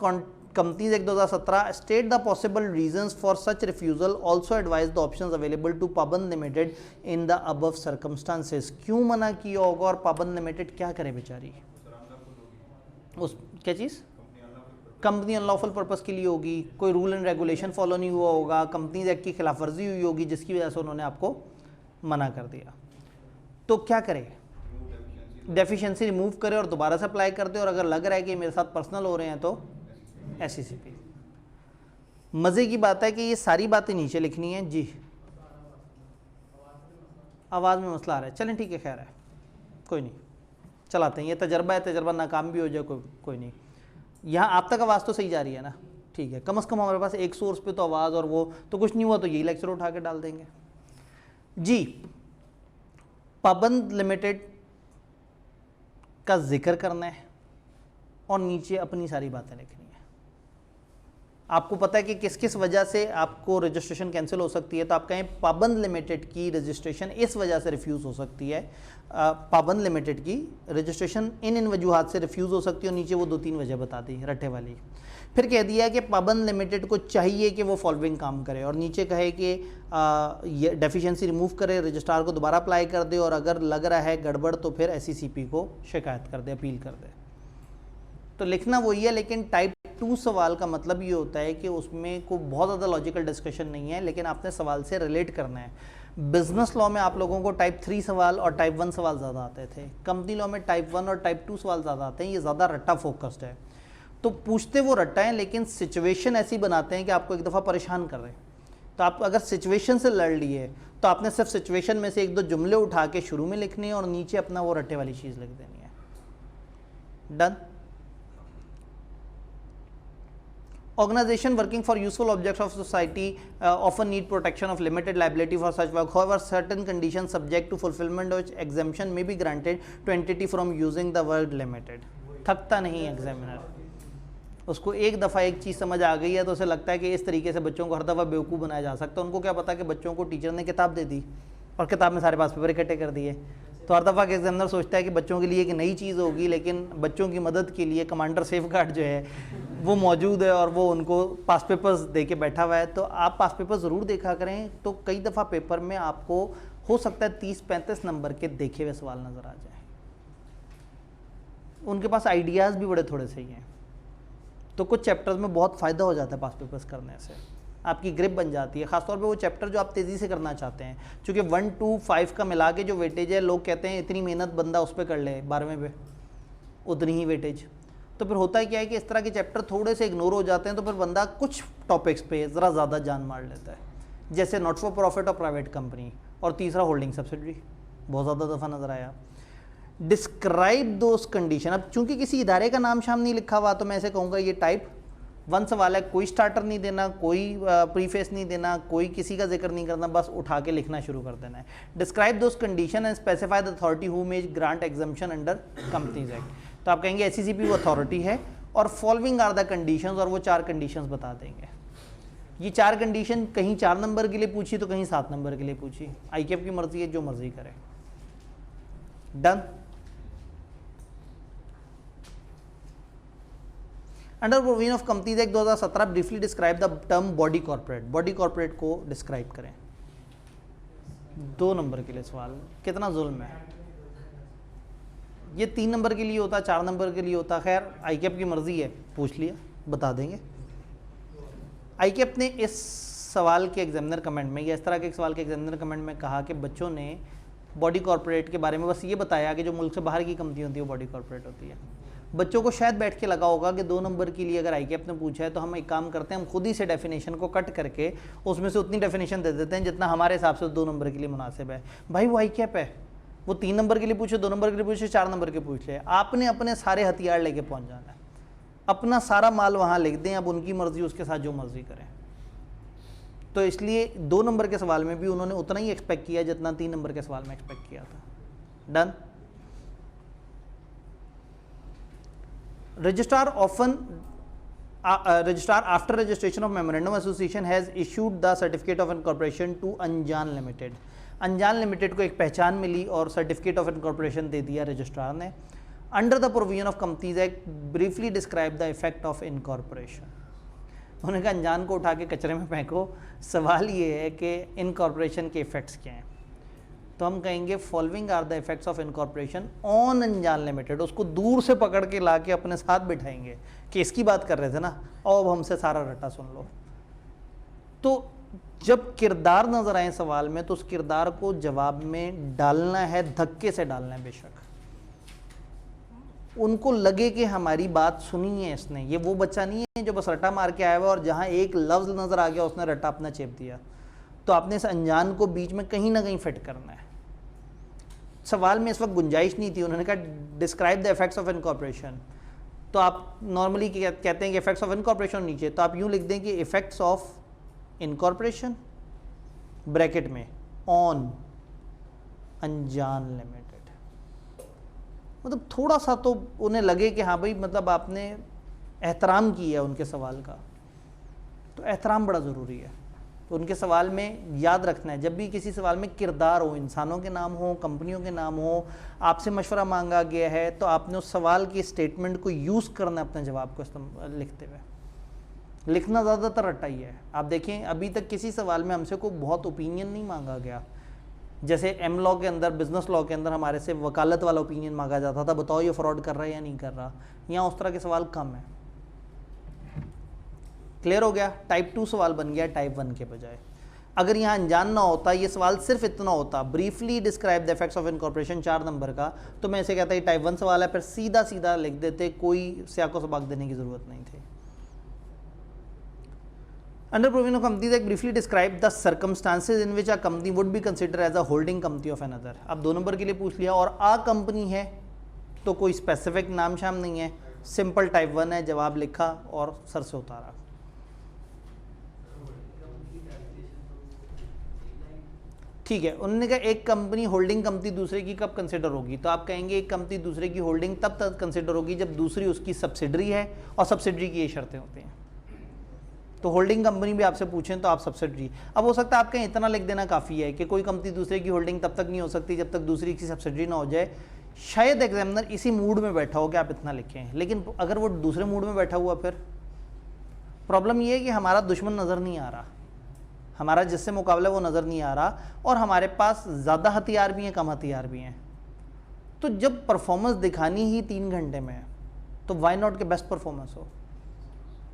Companies Act 2017, state the possible reasons for such refusal, also advise the options available to Paband Limited in the above circumstances। क्यों मना किया होगा और Paband Limited क्या करे बेचारी? उस क्या चीज़? कंपनी अनलॉफुल पर्पस के लिए होगी, कोई रूल एंड रेगुलेशन फॉलो नहीं हुआ होगा, कंपनीज एक्ट की खिलाफ वर्जी हुई होगी जिसकी वजह से उन्होंने आपको मना कर दिया। तो क्या करे? डेफिशिएंसी रिमूव करे और दोबारा से अप्लाई कर दे, और अगर लग रहा है कि मेरे साथ पर्सनल हो रहे हैं तो SCCP। मज़े की बात है कि ये सारी बातें नीचे लिखनी है। जी आवाज़ में मसला आ रहा है, चलें ठीक है, खैर है, कोई नहीं, चलाते हैं। ये तजर्बा है, तजर्बा नाकाम भी हो जाए कोई नहीं। यहाँ आप तक आवाज़ तो सही जा रही है ना, ठीक है। कम से कम हमारे पास एक सोर्स पे तो आवाज़, और वो तो कुछ नहीं हुआ तो यही लेक्चर उठा के डाल देंगे। जी पाबंद लिमिटेड का जिक्र करना है और नीचे अपनी सारी बातें लिखनी है। आपको पता है कि किस किस वजह से आपको रजिस्ट्रेशन कैंसिल हो सकती है, तो आप कहें पाबंद लिमिटेड की रजिस्ट्रेशन इस वजह से रिफ्यूज़ हो सकती है। पाबंद लिमिटेड की रजिस्ट्रेशन इन वजूहात से रिफ्यूज़ हो सकती है, और नीचे वो 2-3 वजह बता दी रट्टे वाली। फिर कह दिया कि पाबंद लिमिटेड को चाहिए कि वो फॉलोइंग काम करे, और नीचे कहे कि ये डेफिशिएंसी रिमूव करे, रजिस्ट्रार को दोबारा अप्लाई कर दे, और अगर लग रहा है गड़बड़ तो फिर SCCP को शिकायत कर दे, अपील कर दे। तो लिखना वही है, लेकिन टाइप 2 सवाल का मतलब ये होता है कि उसमें को बहुत ज़्यादा लॉजिकल डिस्कशन नहीं है, लेकिन आपने सवाल से रिलेट करना है। बिजनेस लॉ में आप लोगों को टाइप 3 सवाल और टाइप 1 सवाल ज़्यादा आते थे, कंपनी लॉ में टाइप 1 और टाइप 2 सवाल ज़्यादा आते हैं। ये ज़्यादा रट्टा फोकस्ड है, तो पूछते वो रट्टा है, लेकिन सिचुएशन ऐसी बनाते हैं कि आपको एक दफ़ा परेशान कर रहे हैं। तो आप अगर सिचुएशन से लड़ लिए तो आपने सिर्फ सिचुएशन में से 1-2 जुमले उठा के शुरू में लिखने हैं और नीचे अपना वो रट्टे वाली चीज़ लिख देनी है। Done. Organization working for useful objects of society often need protection of limited liability for such work. However, certain conditions subject to fulfillment which exemption may be granted to entity from using the word limited। थकता नहीं एग्जामिनर, उसको एक दफ़ा एक चीज़ समझ आ गई है तो उसे लगता है कि इस तरीके से बच्चों को हर दफ़ा बेवकूफ़ बनाया जा सकता है। उनको क्या पता कि बच्चों को टीचर ने किताब दे दी और किताब में सारे पास पेपर इकट्ठे कर दिए, तो हर दफ़ा के एग्जामिनर सोचता है कि बच्चों के लिए एक नई चीज़ होगी, लेकिन बच्चों की मदद के लिए कमांडर सेफ गार्ड जो है वो मौजूद है और वो उनको पास पेपर्स दे के बैठा हुआ है। तो आप पास पेपर ज़रूर देखा करें, तो कई दफ़ा पेपर में आपको हो सकता है 30-35 नंबर के देखे हुए सवाल नज़र आ जाए। उनके पास आइडियाज़ भी बड़े थोड़े से ही हैं, तो कुछ चैप्टर्स में बहुत फ़ायदा हो जाता है पास पेपर्स करने से, आपकी ग्रिप बन जाती है, खासतौर पे वो चैप्टर जो आप तेज़ी से करना चाहते हैं। क्योंकि 1 to 5 का मिला के जो वेटेज है, लोग कहते हैं इतनी मेहनत बंदा उस पर कर ले 12वें पे, उतनी ही वेटेज। तो फिर होता है क्या है कि इस तरह के चैप्टर थोड़े से इग्नोर हो जाते हैं, तो फिर बंदा कुछ टॉपिक्स पे ज़रा ज़्यादा जान मार लेता है, जैसे नॉट फॉर प्रॉफिट और प्राइवेट कंपनी, और तीसरा होल्डिंग सब्सिडरी बहुत ज़्यादा दफ़ा नज़र आया। डिस्क्राइब दोस कंडीशन, अब चूंकि किसी इदारे का नाम शाम नहीं लिखा हुआ तो मैं ऐसे कहूँगा ये टाइप 1 सवाल है, कोई स्टार्टर नहीं देना, कोई प्रीफेस नहीं देना, कोई किसी का जिक्र नहीं करना, बस उठा के लिखना शुरू कर देना है। Describe those condition and specify the authority who may grant exemption under companies act. तो आप कहेंगे एससीसीपी वो अथॉरिटी है और फॉलोइंग आर द कंडीशंस, और वो 4 कंडीशंस बता देंगे। ये 4 कंडीशन कहीं 4 नंबर के लिए पूछी तो कहीं 7 नंबर के लिए पूछी, आईकेएफ की मर्जी है, जो मर्जी करे। Done. Under provision of companies act 2017 briefly describe the term body corporate. Body corporate को डिस्क्राइब करें। 2 नंबर के लिए सवाल, कितना जुल्म है। ये 3 नंबर के लिए होता, 4 नंबर के लिए होता, खैर आईकेएफ की मर्जी है, पूछ लिया बता देंगे। आईकेएफ ने इस सवाल के एग्जामिनर कमेंट में, या इस तरह के एक सवाल के एग्जामिनर कमेंट में कहा कि बच्चों ने बॉडी कॉर्पोरेट के बारे में बस ये बताया कि जो मुल्क से बाहर की कंपनी होती है वो बॉडी कॉर्पोरेट होती है। बच्चों को शायद बैठ के लगा होगा कि 2 नंबर के लिए अगर आईकेएफ ने पूछा है तो हम एक काम करते हैं, हम खुद ही से डेफिनेशन को कट करके उसमें से उतनी डेफिनेशन दे देते हैं जितना हमारे हिसाब से 2 नंबर के लिए मुनासिब है। भाई वो आईकेएफ है, वो 3 नंबर के लिए पूछे, 2 नंबर के लिए पूछे, 4 नंबर के पूछ ले, आपने अपने सारे हथियार लेके पहुंच जाना है, अपना सारा माल वहाँ लिख दें, अब उनकी मर्जी, उसके साथ जो मर्जी करें। तो इसलिए 2 नंबर के सवाल में भी उन्होंने उतना ही एक्सपेक्ट किया जितना 3 नंबर के सवाल में एक्सपेक्ट किया था। Done. Registrar after registration of memorandum association has issued the certificate of incorporation to Anjan Limited। अंजान लिमिटेड को एक पहचान मिली और सर्टिफिकेट ऑफ इनकॉर्पोरेशन दे दिया रजिस्ट्रार ने। Under the provision of companies act briefly describe the effect of incorporation. उन्होंने कहा अंजान को उठा के कचरे में फेंको, सवाल ये है कि इनकॉर्पोरेशन के इफेक्ट्स क्या हैं। तो हम कहेंगे following are the effects of incorporation on Anjan limited. उसको दूर से पकड़ के ला के अपने साथ बिठाएंगे कि इसकी बात कर रहे थे ना, और अब हमसे सारा रट्टा सुन लो। तो जब किरदार नजर आए सवाल में तो उस किरदार को जवाब में डालना है, धक्के से डालना है। बेशक उनको लगे कि हमारी बात सुनी है इसने, ये वो बच्चा नहीं है जो बस रट्टा मार के आया हुआ और जहां एक लफ्ज नजर आ गया उसने रट्टा अपना चेप दिया। तो आपने इस अनजान को बीच में कहीं ना कहीं फिट करना है। सवाल में इस वक्त गुंजाइश नहीं थी, उन्होंने कहा describe the effects of incorporation. तो आप नॉर्मली कहते हैं कि इफेक्ट्स ऑफ इनकॉर्पोरेशन नीचे, तो आप यूं लिख दें कि इफेक्ट्स ऑफ इनकॉर्पोरेशन ब्रैकेट में ऑन अंजान लिमिटेड। मतलब थोड़ा सा तो उन्हें लगे कि हाँ भाई, मतलब आपने एहतराम किया उनके सवाल का। तो एहतराम बड़ा ज़रूरी है। तो उनके सवाल में याद रखना है, जब भी किसी सवाल में किरदार हो, इंसानों के नाम हो, कंपनियों के नाम हो, आपसे मशवरा मांगा गया है, तो आपने उस सवाल की स्टेटमेंट को यूज़ करना है अपने जवाब को लिखते हुए। लिखना ज़्यादातर रट्टा ही है। आप देखें अभी तक किसी सवाल में हमसे को बहुत ओपिनियन नहीं मांगा गया। जैसे एम लॉ के अंदर, बिजनेस लॉ के अंदर हमारे से वकालत वाला ओपिनियन मांगा जाता था, बताओ ये फ्रॉड कर रहा है या नहीं कर रहा। यहाँ उस तरह के सवाल कम है। क्लियर हो गया? टाइप 2 सवाल बन गया टाइप 1 के बजाय। अगर यहाँ अनजान ना होता, ये सवाल सिर्फ इतना होता, briefly describe the effects of incorporation 4 number का, तो मैं इसे कहता ये टाइप 1 सवाल है, फिर सीधा सीधा लिख देते, कोई स्याको सबाक देने की जरूरत नहीं थी। Under provision of Companies Act briefly describe the circumstances in which a company would be considered as a holding company of another। अब 2 नंबर के लिए पूछ लिया, और आ कंपनी है तो कोई स्पेसिफिक नाम शाम नहीं है, सिंपल टाइप 1 है, जवाब लिखा और सर से उतारा। ठीक है, उन्होंने कहा एक कंपनी होल्डिंग कंपनी दूसरे की कब कंसिडर होगी, तो आप कहेंगे एक कंपनी दूसरे की होल्डिंग तब तक कंसिडर होगी जब दूसरी उसकी सब्सिडरी है, और सब्सिडरी की ये शर्तें होती हैं। तो होल्डिंग कंपनी भी आपसे पूछें तो आप सब्सिडरी, अब हो सकता है आपके इतना लिख देना काफ़ी है कि कोई कंपनी दूसरे की होल्डिंग तब तक नहीं हो सकती जब तक दूसरी की सब्सिडरी ना हो जाए। शायद एग्जामिनर इसी मूड में बैठा हो कि आप इतना लिखें, लेकिन अगर वो दूसरे मूड में बैठा हुआ, फिर प्रॉब्लम ये है कि हमारा दुश्मन नज़र नहीं आ रहा, हमारा जिससे मुकाबला वो नज़र नहीं आ रहा, और हमारे पास ज़्यादा हथियार भी हैं कम हथियार भी हैं। तो जब परफॉर्मेंस दिखानी ही 3 घंटे में है तो वाई नॉट के बेस्ट परफॉर्मेंस हो।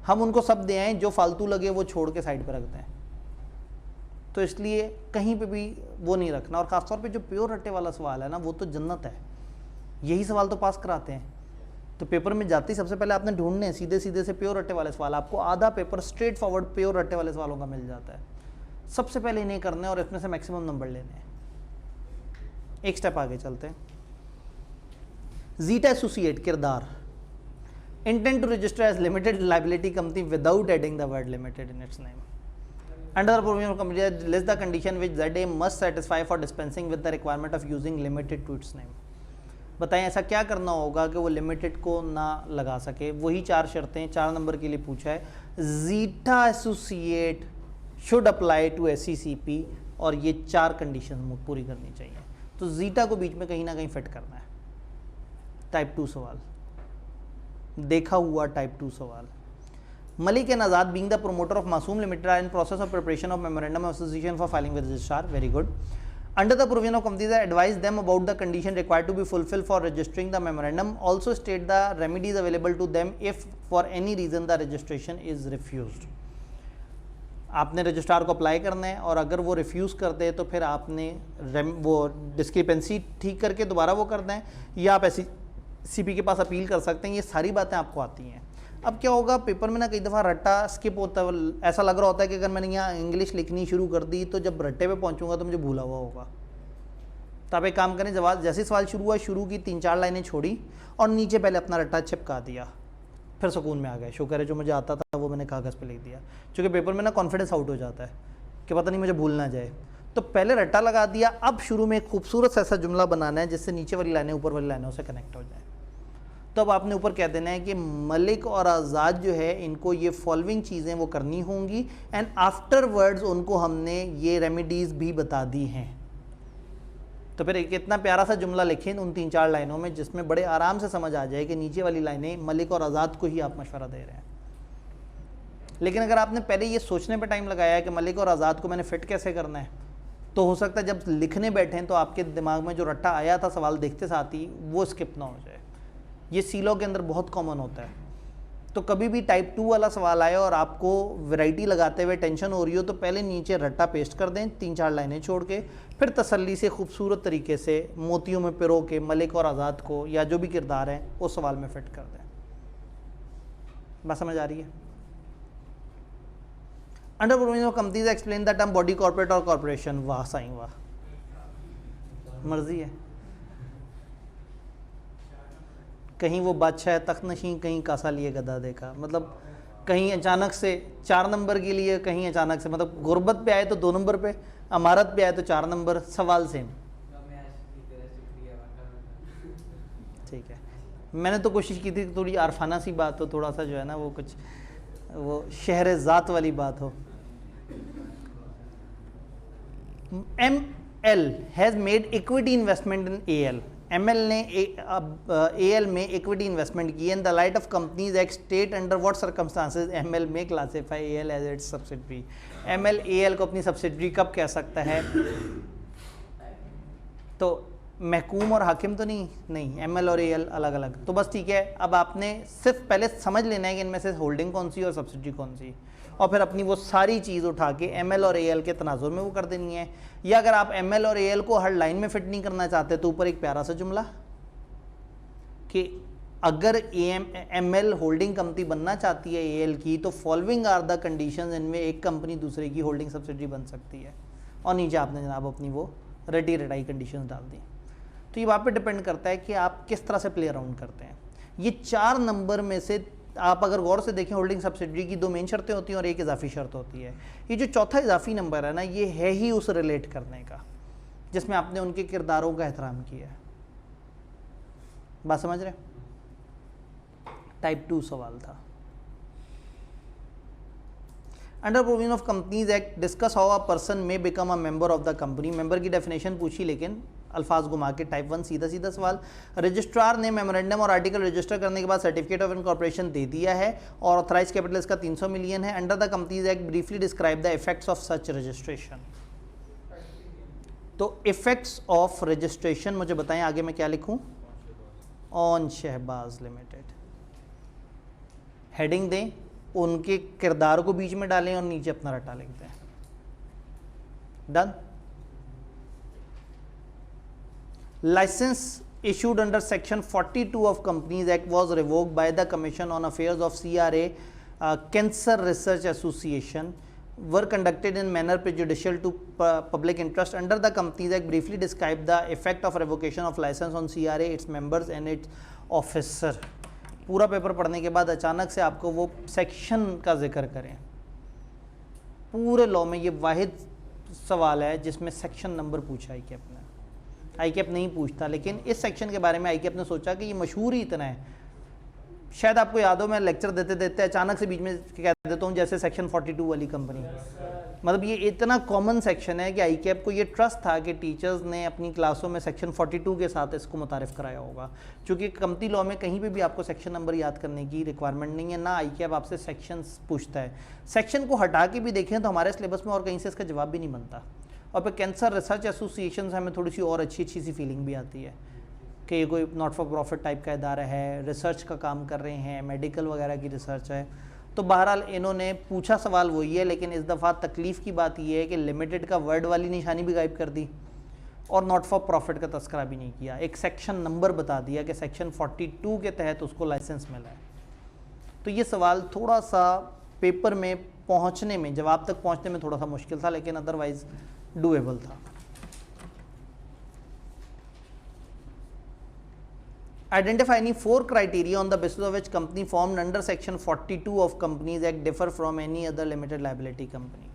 हम उनको सब दे आएँ, जो फालतू लगे वो छोड़ के साइड पर रख दें। तो इसलिए कहीं पे भी वो नहीं रखना, और ख़ासतौर पे जो प्योर रट्टे वाला सवाल है ना, वो तो जन्नत है। यही सवाल तो पास कराते हैं। तो पेपर में जाते ही सबसे पहले आपने ढूंढने सीधे सीधे से प्योर रट्टे वाले सवाल, आपको आधा paper straight forward pure Ratte वाले सवालों का मिल जाता है। सबसे पहले इन्हें करने और इसमें से मैक्सिमम नंबर लेने हैं। एक स्टेप आगे चलते हैं। जीटा एसोसिएट किरदार, intent to register as limited liability company without adding the word limited in its name. Under the provision of company list the condition which ZA must satisfy for dispensing with the requirement of using limited to its name। बताएं ऐसा क्या करना होगा कि वो लिमिटेड को ना लगा सके। वही 4 शर्तें 4 नंबर के लिए पूछा है। Zeta associate should apply to SECP, और ये 4 कंडीशन पूरी करनी चाहिए। तो जीटा को बीच में कहीं ना कहीं फिट करना है। टाइप 2 सवाल, देखा हुआ टाइप 2 सवाल। Malik and Azad being the promoter of Masoom Limited are in process of preparation of memorandum of association for filing with registrar. Very good. Under the provision of companies, advise them about the condition required to be fulfilled for registering the memorandum. Also state the remedies available to them if for any reason the registration is refused. आपने रजिस्ट्रार को अप्लाई करना है, और अगर वो रिफ्यूज़ करते हैं तो फिर आपने वो डिस्क्रिपेंसी ठीक करके दोबारा वो करना है, या आप SECP के पास अपील कर सकते हैं। ये सारी बातें आपको आती हैं। अब क्या होगा, पेपर में ना कई दफ़ा रट्टा स्किप होता है। ऐसा लग रहा होता है कि अगर मैंने यहाँ इंग्लिश लिखनी शुरू कर दी तो जब रट्टे पे पहुँचूंगा तो मुझे भूला हुआ होगा। तो आप एक काम करें, जवाब जैसे सवाल शुरू हुआ, शुरू की 3-4 लाइनें छोड़ी और नीचे पहले अपना रट्टा चिपका दिया, फिर सुकून में आ गए। शुक्र है जो मुझे आता था वो मैंने कागज़ पर लिख दिया, क्योंकि पेपर में ना कॉन्फिडेंस आउट हो जाता है कि पता नहीं मुझे भूल ना जाए। तो पहले रट्टा लगा दिया, अब शुरू में एक खूबसूरत सा ऐसा जुमला बनाना है जिससे नीचे वाली लाइनें ऊपर वाली लाइनों से कनेक्ट हो जाए। तो अब आपने ऊपर कह देना है कि मलिक और आज़ाद जो है इनको ये फॉलोइंग चीज़ें वो करनी होंगी, एंड आफ्टरवर्ड्स उनको हमने ये रेमेडीज़ भी बता दी हैं। तो फिर एक इतना प्यारा सा जुमला लिखें उन 3-4 लाइनों में, जिसमें बड़े आराम से समझ आ जाए कि नीचे वाली लाइनें मलिक और आज़ाद को ही आप मशवरा दे रहे हैं। लेकिन अगर आपने पहले ये सोचने पर टाइम लगाया है कि मलिक और आज़ाद को मैंने फिट कैसे करना है, तो हो सकता है जब लिखने बैठें तो आपके दिमाग में जो रट्टा आया था सवाल देखते साथ ही वो स्किप ना हो जाए। ये सीलो के अंदर बहुत कॉमन होता है। तो कभी भी टाइप 2 वाला सवाल आए और आपको वैरायटी लगाते हुए टेंशन हो रही हो, तो पहले नीचे रट्टा पेस्ट कर दें 3-4 लाइनें छोड़ के, फिर तसल्ली से खूबसूरत तरीके से मोतियों में पिरो के मलिक और आज़ाद को या जो भी किरदार हैं उस सवाल में फिट कर दें। बात समझ आ रही है? Under provision of companies explain the term body corporate और कॉर्पोरेशन। वाह साईं वाह, मर्जी है। कहीं वो बादशाह तख्त नशीं, कहीं कासा लिए गदा देखा। मतलब कहीं अचानक से 4 नंबर के लिए, कहीं अचानक से, मतलब गुर्बत पे आए तो 2 नंबर पे, अमारत पे आए तो 4 नंबर, सवाल सेम। ठीक है, मैंने तो कोशिश की थी थोड़ी आरफाना सी बात हो, थोड़ा सा जो है ना वो कुछ वो शहर ज़ात वाली बात हो। ML has made equity investment in AL। ML ने AL में इक्विटी इन्वेस्टमेंट की। In the light of companies act state under what circumstances ML में classify AL as its subsidiary. ML AL को अपनी सब्सिडरी कब कह सकता है? तो महकूम और हाकिम तो नहीं, ML और AL अलग अलग। तो बस ठीक है, अब आपने सिर्फ पहले समझ लेना है कि इनमें से होल्डिंग कौन सी और सब्सिडरी कौन सी, और फिर अपनी वो सारी चीज़ उठा के ML और AL के तनाजुर में वो कर देनी है। या अगर आप ML और AL को हर लाइन में फिट नहीं करना चाहते तो ऊपर एक प्यारा सा जुमला कि अगर ML होल्डिंग कंपनी बनना चाहती है AL की, तो फॉलोइंग आर द कंडीशंस, इनमें एक कंपनी दूसरे की होल्डिंग सब्सिडरी बन सकती है। और नीचे आपने जनाब अपनी वो रटी रटाई कंडीशंस डाल दी। तो ये वहाँ पे डिपेंड करता है कि आप किस तरह से प्ले अराउंड करते हैं। ये 4 नंबर में से आप अगर गौर से देखें, होल्डिंग सब्सिडरी की 2 मेन शर्तें होती हैं और एक इजाफी शर्त होती है। ये जो चौथा इजाफी नंबर है ना, ये है ही उस रिलेट करने का जिसमें आपने उनके किरदारों का एहतराम किया है। बात समझ रहे? टाइप 2 सवाल था। Under provision of companies act discuss how a person may become a member of the company. Member की डेफिनेशन पूछी लेकिन अल्फाज घुमा के, टाइप 1 सीधा सीधा सवाल। रजिस्ट्रार ने मेमोरेंडम और आर्टिकल रजिस्टर करने के बाद सर्टिफिकेट ऑफ इनकॉर्पोरेशन दे दिया है और ऑथराइज कैपिटल इसका 300 मिलियन है। Under the companies act briefly describe the effects of such registration. तो इफेक्ट्स ऑफ रजिस्ट्रेशन मुझे बताएं, आगे मैं क्या लिखूं? On Shahbaz limited. हेडिंग दें, उनके किरदार को बीच में डालें और नीचे अपना रटा लिख दें। Done. Licence issued under section 42 of Companies Act was revoked by the Commission on Affairs of CRA Cancer Research Association were conducted in manner prejudicial to public interest. Under the Companies Act briefly describe the effect of revocation of license on CRA, its members and its officer. पूरा पेपर पढ़ने के बाद अचानक से आपको वो सेक्शन का जिक्र करें। पूरे लॉ में ये वाहिद सवाल है जिसमें सेक्शन नंबर पूछा है कि अपने आईकैप नहीं पूछता, लेकिन इस सेक्शन के बारे में आईकैप ने सोचा कि ये मशहूर ही इतना है। शायद आपको याद हो, मैं लेक्चर देते देते अचानक से बीच में कह देता हूँ जैसे सेक्शन 42 वाली कंपनी। मतलब ये इतना कॉमन सेक्शन है कि आईकैप को ये ट्रस्ट था कि टीचर्स ने अपनी क्लासों में सेक्शन 42 के साथ इसको मुतारिफ कराया होगा। चूँकि कंपनी लॉ में कहीं पे भी आपको सेक्शन नंबर याद करने की रिक्वायरमेंट नहीं है, ना आईकैप आपसे सेक्शंस पूछता है। सेक्शन को हटा के भी देखें तो हमारे सिलेबस में और कहीं से इसका जवाब भी नहीं बनता। और फिर कैंसर रिसर्च एसोसिएशन से हमें थोड़ी सी और अच्छी सी फीलिंग भी आती है कि ये कोई नॉट फॉर प्रॉफिट टाइप का इदारा है, रिसर्च का काम कर रहे हैं, मेडिकल वगैरह की रिसर्च है। तो बहरहाल इन्होंने पूछा सवाल वही है, लेकिन इस दफ़ा तकलीफ़ की बात यह है कि लिमिटेड का वर्ड वाली निशानी भी गायब कर दी और नॉट फॉर प्रॉफिट का तस्करा भी नहीं किया। एक सेक्शन नंबर बता दिया कि सेक्शन 42 के तहत उसको लाइसेंस मिला है। तो ये सवाल थोड़ा सा पेपर में पहुँचने में, जवाब तक पहुँचने में थोड़ा सा मुश्किल था, लेकिन अदरवाइज़ डूएबल था। Identify any 4 criteria on the basis of which company formed under section 42 of Companies Act differ from any other limited liability company.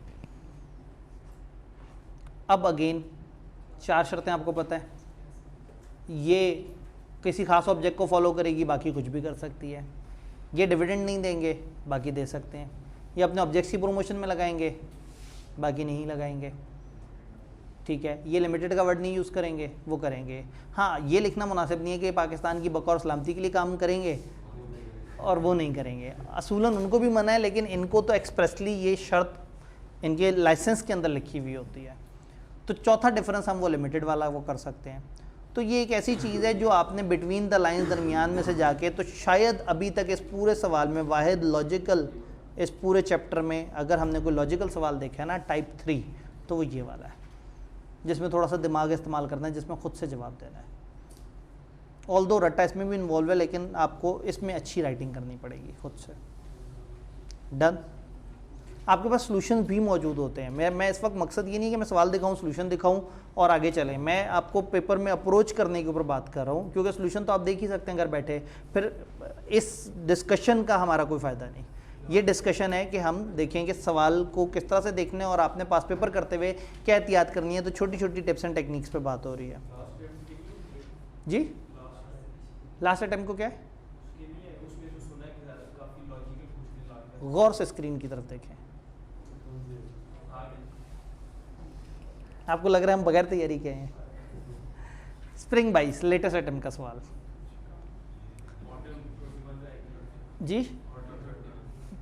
अब अगेन 4 शर्तें आपको पता है, ये किसी खास ऑब्जेक्ट को फॉलो करेगी, बाकी कुछ भी कर सकती है। ये डिविडेंड नहीं देंगे, बाकी दे सकते हैं। ये अपने ऑब्जेक्ट्स की प्रमोशन में लगाएंगे, बाकी नहीं लगाएंगे। ठीक है, ये लिमिटेड का वर्ड नहीं यूज़ करेंगे, वो करेंगे। हाँ, ये लिखना मुनासिब नहीं है कि पाकिस्तान की बका और सलामती के लिए काम करेंगे और वो नहीं करेंगे। असूलन उनको भी मना है, लेकिन इनको तो एक्सप्रेसली ये शर्त इनके लाइसेंस के अंदर लिखी हुई होती है। तो चौथा डिफरेंस हम वो लिमिटेड वाला वो कर सकते हैं। तो ये एक ऐसी चीज़ है जो आपने बिटवीन द लाइन्स दरमियान में से जाके, तो शायद अभी तक इस पूरे सवाल में वाहिद लॉजिकल, इस पूरे चैप्टर में अगर हमने कोई लॉजिकल सवाल देखा है ना टाइप 3, तो वो ये वाला है जिसमें थोड़ा सा दिमाग इस्तेमाल करना है, जिसमें खुद से जवाब देना है। ऑल्दो रट्टा इसमें भी इन्वॉल्व है, लेकिन आपको इसमें अच्छी राइटिंग करनी पड़ेगी खुद से। डन। आपके पास सॉल्यूशंस भी मौजूद होते हैं। मैं इस वक्त मकसद ये नहीं कि मैं सवाल दिखाऊं, सॉल्यूशन दिखाऊं और आगे चलें। मैं आपको पेपर में अप्रोच करने के ऊपर बात कर रहा हूं, क्योंकि सॉल्यूशन तो आप देख ही सकते हैं घर बैठे। फिर इस डिस्कशन का हमारा कोई फ़ायदा नहीं। ये डिस्कशन है कि हम देखेंगे सवाल को किस तरह से देखने और आपने पास पेपर करते हुए क्या एहतियात करनी है। तो छोटी छोटी टिप्स एंड टेक्निक्स पे बात हो रही है। जी, लास्ट अटेम्प्ट को क्या है? गौर से स्क्रीन की तरफ देखें। आपको लग रहा है हम बगैर तैयारी के हैं। स्प्रिंग बाइस लेटेस्ट अटेम्प्ट का सवाल जी।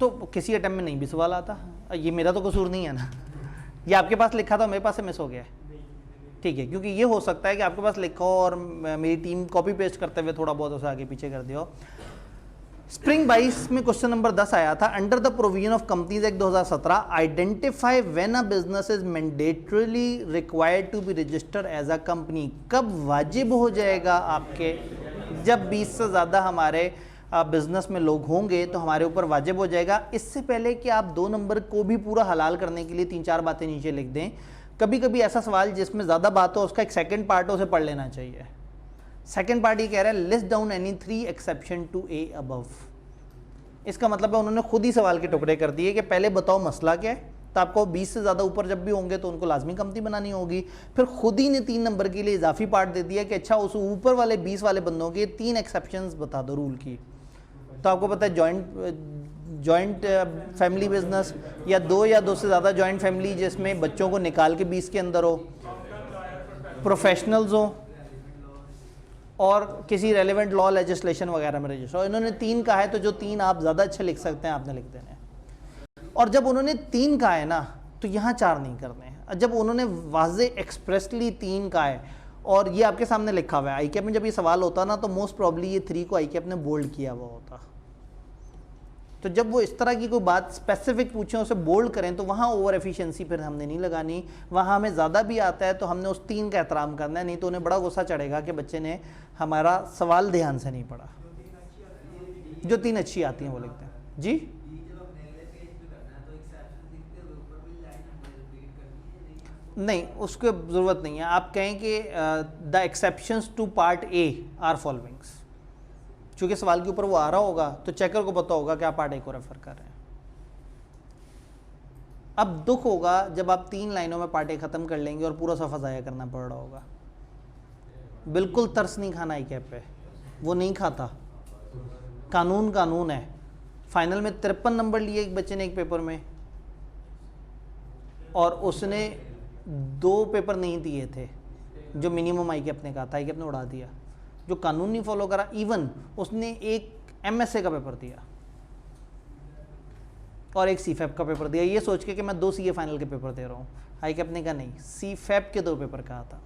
तो किसी अटेम्प्ट में नहीं भी सवाल आता, ये मेरा तो कसूर नहीं है ना। ये आपके पास लिखा था, मेरे पास से मिस हो गया है। ठीक है, क्योंकि ये हो सकता है कि आपके पास लिखा हो और मेरी टीम कॉपी पेस्ट करते हुए थोड़ा बहुत उसे आगे पीछे कर दिया हो। स्प्रिंग 22 में क्वेश्चन नंबर 10 आया था, under the provision of companies act 2017 identify when a business is mandatorily required to be registered as a company. कब वाजिब हो जाएगा आपके? जब 20 से ज़्यादा हमारे बिजनेस में लोग होंगे तो हमारे ऊपर वाजिब हो जाएगा। इससे पहले कि आप 2 नंबर को भी पूरा हलाल करने के लिए 3-4 बातें नीचे लिख दें। कभी कभी ऐसा सवाल जिसमें ज़्यादा बात हो, उसका एक सेकंड पार्ट हो, उसे पढ़ लेना चाहिए। सेकंड पार्ट ये कह रहा है, list down any 3 exception to A above. इसका मतलब है उन्होंने खुद ही सवाल के टुकड़े कर दिए कि पहले बताओ मसला क्या है। तो आपको 20 से ज़्यादा ऊपर जब भी होंगे तो उनको लाजमी कंपनी बनानी होगी। फिर खुद ही ने 3 नंबर के लिए इजाफी पार्ट दे दिया कि अच्छा उस ऊपर वाले 20 वाले बंदों के 3 एक्सेप्शंस बता दो रूल की। तो आपको पता है जॉइंट फैमिली बिजनेस, या दो से ज़्यादा जॉइंट फैमिली जिसमें बच्चों को निकाल के 20 के अंदर हो, प्रोफेशनल्स हो, और किसी रेलेवेंट लॉ लेजिस्लेशन वगैरह में रजिस्टर हो। इन्होंने 3 कहा है, तो जो 3 आप ज़्यादा अच्छे लिख सकते हैं आपने लिख देने हैं। और जब उन्होंने 3 कहा है ना, तो यहाँ 4 नहीं करने हैं। जब उन्होंने वाज़े एक्सप्रेसली 3 कहा है और ये आपके सामने लिखा हुआ है, आई कैप में जब ये सवाल होता ना, तो मोस्ट प्रॉब्ली ये 3 को आई कैप ने बोल्ड किया हुआ होता। तो जब वो इस तरह की कोई बात स्पेसिफिक पूछें, उसे बोल्ड करें, तो वहाँ ओवर एफिशिएंसी फिर हमने नहीं लगानी। वहाँ हमें ज़्यादा भी आता है तो हमने उस 3 का एहतराम करना है, नहीं तो उन्हें बड़ा गुस्सा चढ़ेगा कि बच्चे ने हमारा सवाल ध्यान से नहीं पढ़ा। जो 3 अच्छी आती हैं वो लिखते हैं जी। नहीं, उसको ज़रूरत नहीं है। आप कहें कि the exceptions to part A are followings, चूँकि सवाल के ऊपर वो आ रहा होगा तो चेकर को पता होगा कि आप पार्ट ए को रेफर कर रहे हैं। अब दुख होगा जब आप 3 लाइनों में पार्ट ए ख़त्म कर लेंगे और पूरा सफ़ा ज़ाया करना पड़ रहा होगा। बिल्कुल तरस नहीं खाना आई कैप पे, वो नहीं खाता। कानून कानून है। फाइनल में 53 नंबर लिए एक बच्चे ने एक पेपर में, और उसने 2 पेपर नहीं दिए थे जो मिनिमम आई कैप ने कहा था। आई कैप ने उड़ा दिया, जो कानून नहीं फॉलो करा। इवन उसने एक MSA का पेपर दिया और एक CFAP का पेपर दिया, ये सोच के कि मैं 2 CA फाइनल के पेपर दे रहा हूँ। आई कैप ने कहा नहीं, CFAP के 2 पेपर कहा था।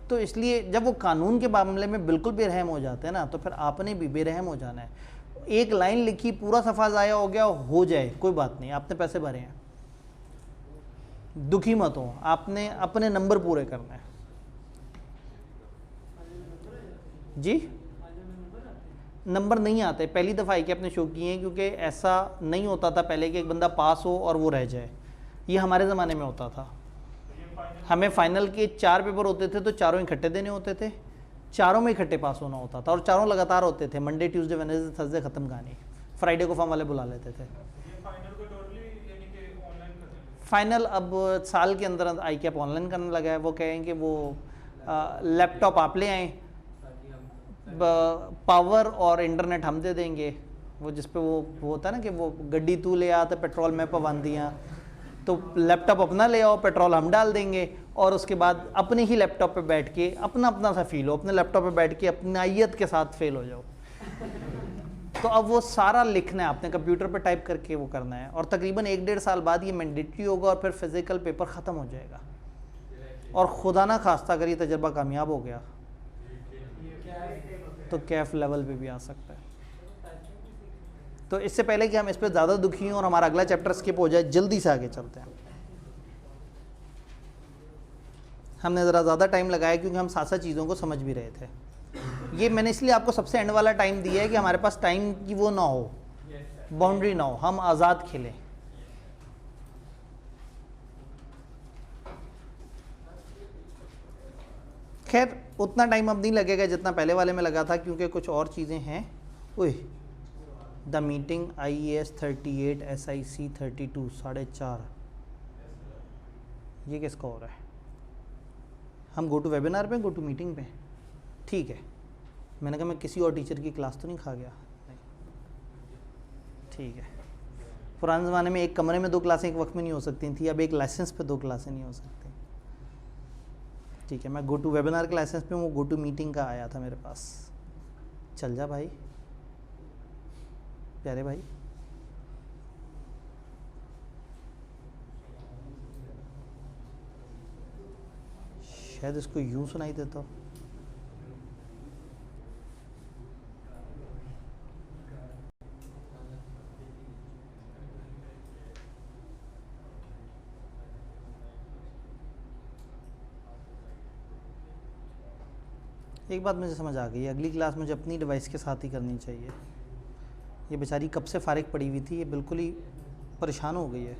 तो इसलिए जब वो कानून के मामले में बिल्कुल बेरहम हो जाते हैं ना, तो फिर आपने भी बेरहम हो जाना है। एक लाइन लिखी, पूरा सफ़ा ज़ाया हो गया, हो जाए कोई बात नहीं, आपने पैसे भरे हैं, दुखी मत हो, आपने अपने नंबर पूरे करने हैं जी। नंबर नहीं आते, पहली दफ़ा आई कैप ने शो किए हैं, क्योंकि ऐसा नहीं होता था पहले कि एक बंदा पास हो और वो रह जाए। ये हमारे ज़माने में होता था। हमें फाइनल के 4 पेपर होते थे तो चारों इकट्ठे देने होते थे, चारों में इकट्ठे पास होना होता था, और चारों लगातार होते थे। मंडे, ट्यूसडे, वेडनेसडे, थर्सडे ख़त्म कहानी। फ्राइडे को फॉर्म वाले बुला लेते थे। फाइनल अब साल के अंदर आई कैप ऑनलाइन करने लगा है। वो कहें कि वो लैपटॉप आप ले आएँ, पावर और इंटरनेट हम दे देंगे। वो जिस पे वो होता है ना कि वो गड्डी तू ले आ तो पेट्रोल में पवान दिया, तो लैपटॉप अपना ले आओ, पेट्रोल हम डाल देंगे, और उसके बाद अपने ही लैपटॉप पे बैठ के अपना अपना सा फील हो, अपने लैपटॉप पे बैठ के अपनाइयत के साथ फेल हो जाओ। तो अब वो सारा लिखना है आपने, कंप्यूटर पे टाइप करके वो करना है, और तकरीबन 1-1.5 साल बाद ये मैंडेटरी होगा और फिर फिजिकल पेपर ख़त्म हो जाएगा। और खुदा ना खास्ता अगर ये तजर्बा कामयाब हो गया तो कैफ लेवल पे भी आ सकता है। तो इससे पहले कि हम इस पर ज़्यादा दुखी हों और हमारा अगला चैप्टर स्किप हो जाए, जल्दी से आगे चलते हैं। हमने ज़रा ज़्यादा टाइम लगाया क्योंकि हम साथ साथ चीज़ों को समझ भी रहे थे। ये मैंने इसलिए आपको सबसे एंड वाला टाइम दिया है कि हमारे पास टाइम की वो ना हो, बाउंड्री ना हो, हम आज़ाद खेलें। खैर उतना टाइम अब नहीं लगेगा जितना पहले वाले में लगा था, क्योंकि कुछ और चीज़ें हैं। ओए द मीटिंग IAS 38 SIC 32 4.5, ये किसका हो रहा है? हम गो टू वेबिनार पे, गो टू मीटिंग पे, ठीक है। मैंने कहा मैं किसी और टीचर की क्लास तो नहीं खा गया? नहीं, ठीक है। पुराने ज़माने में एक कमरे में 2 क्लासें एक वक्त में नहीं हो सकती थी, अब एक लाइसेंस पे 2 क्लासें नहीं हो सकती। ठीक है, मैं गो टू वेबिनार के लाइसेंस पे, वो गो टू मीटिंग का आया था मेरे पास। चल जा भाई, प्यारे भाई। शायद इसको यूं सुनाई देता हो। एक बात मुझे समझ आ गई, अगली क्लास मुझे अपनी डिवाइस के साथ ही करनी चाहिए। ये बेचारी कब से फारिग पड़ी हुई थी, ये बिल्कुल ही परेशान हो गई है।